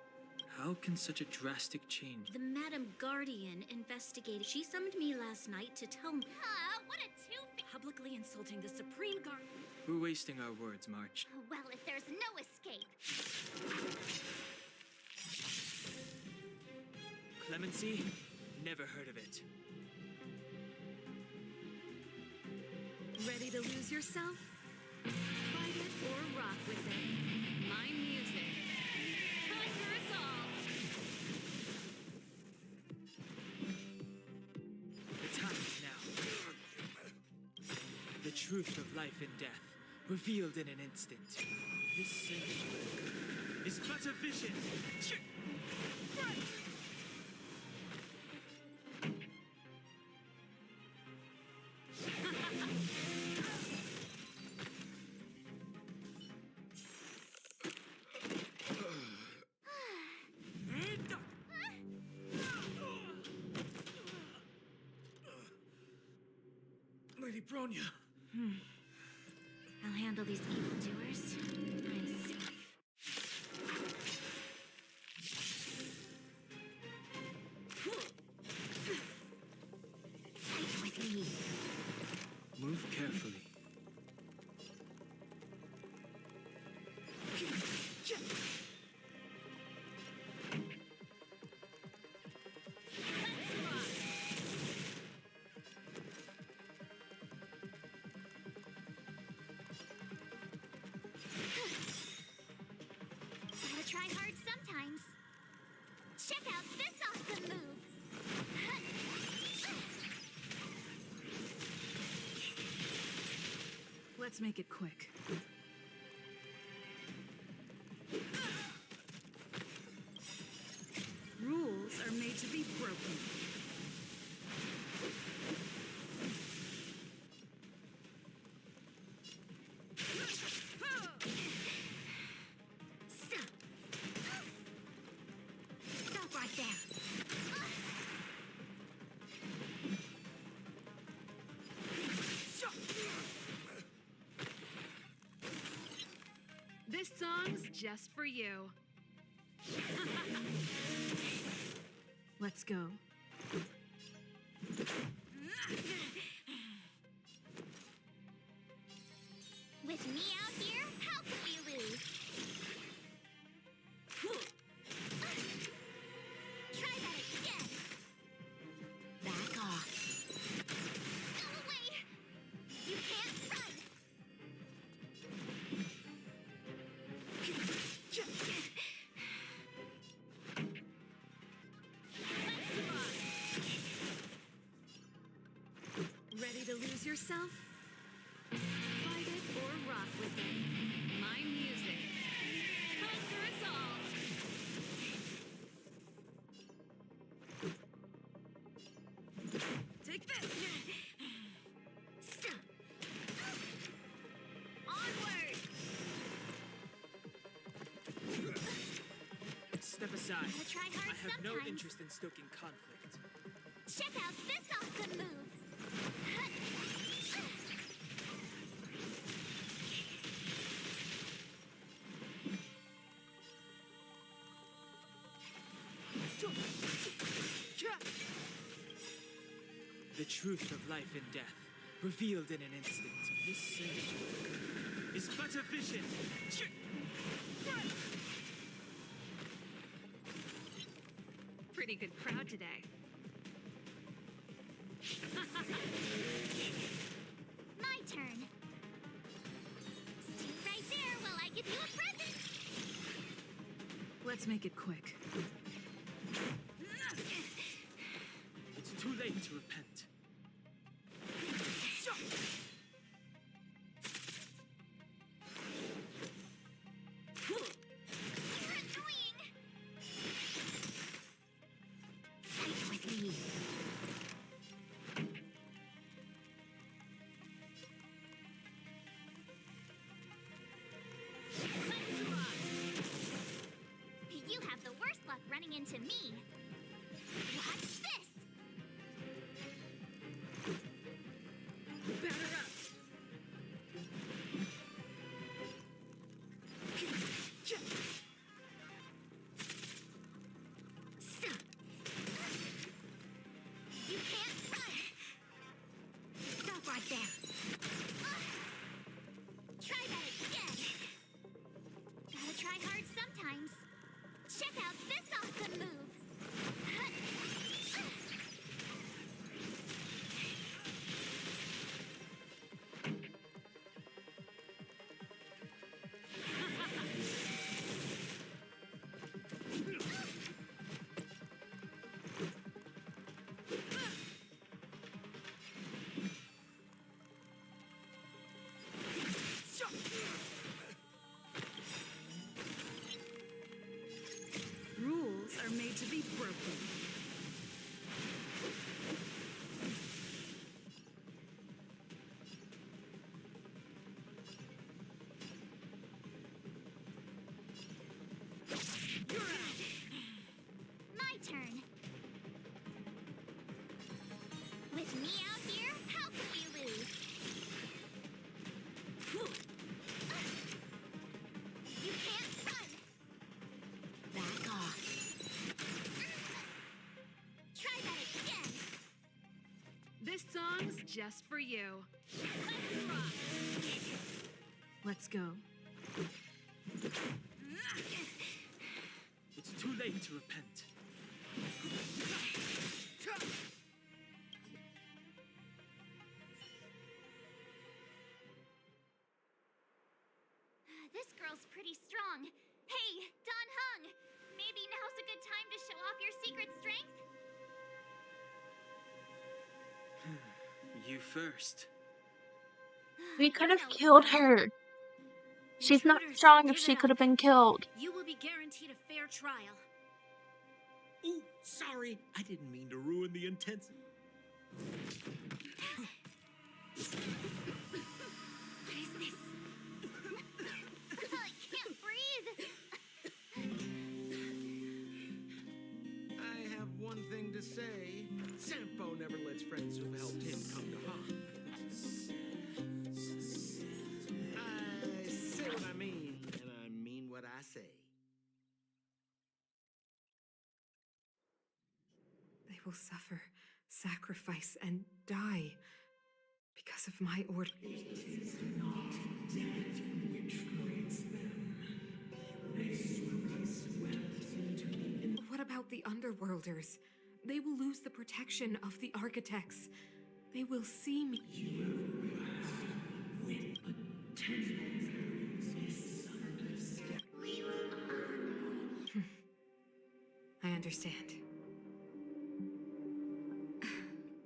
How can such a drastic change? The Madam Guardian investigated. She summoned me last night to tell me. Ah, what a Publicly insulting the Supreme Guard. We're wasting our words, March. Well, if there's no escape. Clemency? Never heard of it. Ready to lose yourself? Fight it or rock with it. My music. Conquer us all. The time is now. The truth of life and death, revealed in an instant. This sanctuary is but a vision. Bronya. I'll handle these evildoers myself. Fight with me. Move carefully. Gotta try hard sometimes. Check out this awesome move. Let's make it quick. Rules are made to be broken. Stop right there. This song's just for you. Let's go. With me out here, how could we lose? Try that again. Back off. Go away. You can't run. Ready to lose yourself? Fight it or rock with it. My music. Conquer us all. Take this. Onward. Step aside. Gotta try hard I have no sometimes. interest in stoking conflict. Check out this awesome move. The truth of life and death, revealed in an instant. This sage is but a vision. Pretty good crowd today. My turn. Stay right there while I give you a present. Let's make it quick. It's too late to repent. You're annoying. Fight with me. You have the worst luck running bombs just for you. Let's rock. Let's go. It's too late to repent. This girl's pretty strong. Hey, Don Hung! Maybe now's a good time to show off your secret strength? You first. We could You have know killed best. her. She's not Intruders, strong if give she it could have up. been killed. You will be guaranteed a fair trial. Ooh, sorry. I didn't mean to ruin the intensity. What is this? I can't breathe. I have one thing to say. Sampo never lets friends who've helped him come to harm. I say what I mean, and I mean what I say. They will suffer, sacrifice, and die because of my order. What about the underworlders? They will lose the protection of the architects. They will see me. I understand.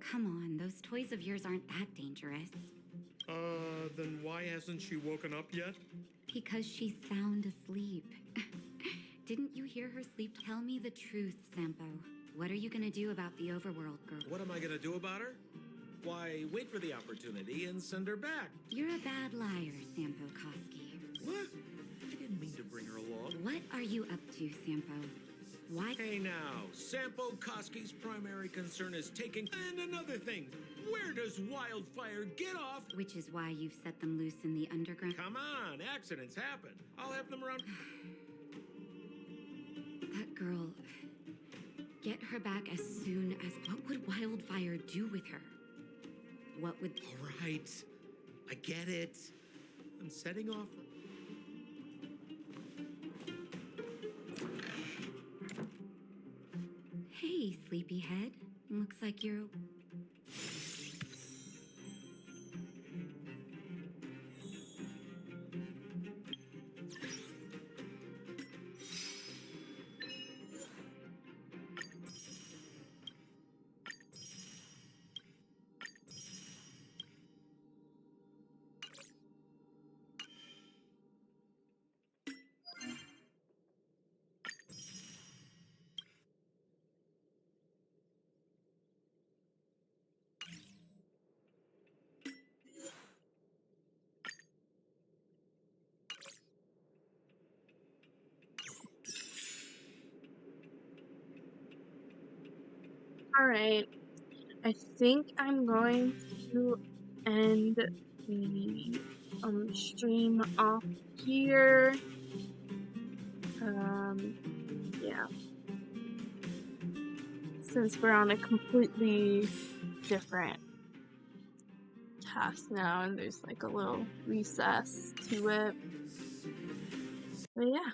Come on, those toys of yours aren't that dangerous. Then why hasn't she woken up yet? Because she's sound asleep. Didn't you hear her sleep? Tell me the truth, Sampo. What are you gonna do about the overworld girl? What am I gonna do about her? Why, wait for the opportunity and send her back. You're a bad liar, Sampo Koski. What? I didn't mean to bring her along. What are you up to, Sampo? Why? Hey now, Sampo Koski's primary concern is taking... And another thing, where does Wildfire get off? Which is why you've set them loose in the underground. Come on, accidents happen. I'll have them around... That girl... Get her back as soon as... What would Wildfire do with her? What would... All right, I get it. I'm setting off... Hey, sleepyhead. Looks like you're... Alright. I think I'm going to end the stream off here. Yeah. Since we're on a completely different task now and there's like a little recess to it. But yeah.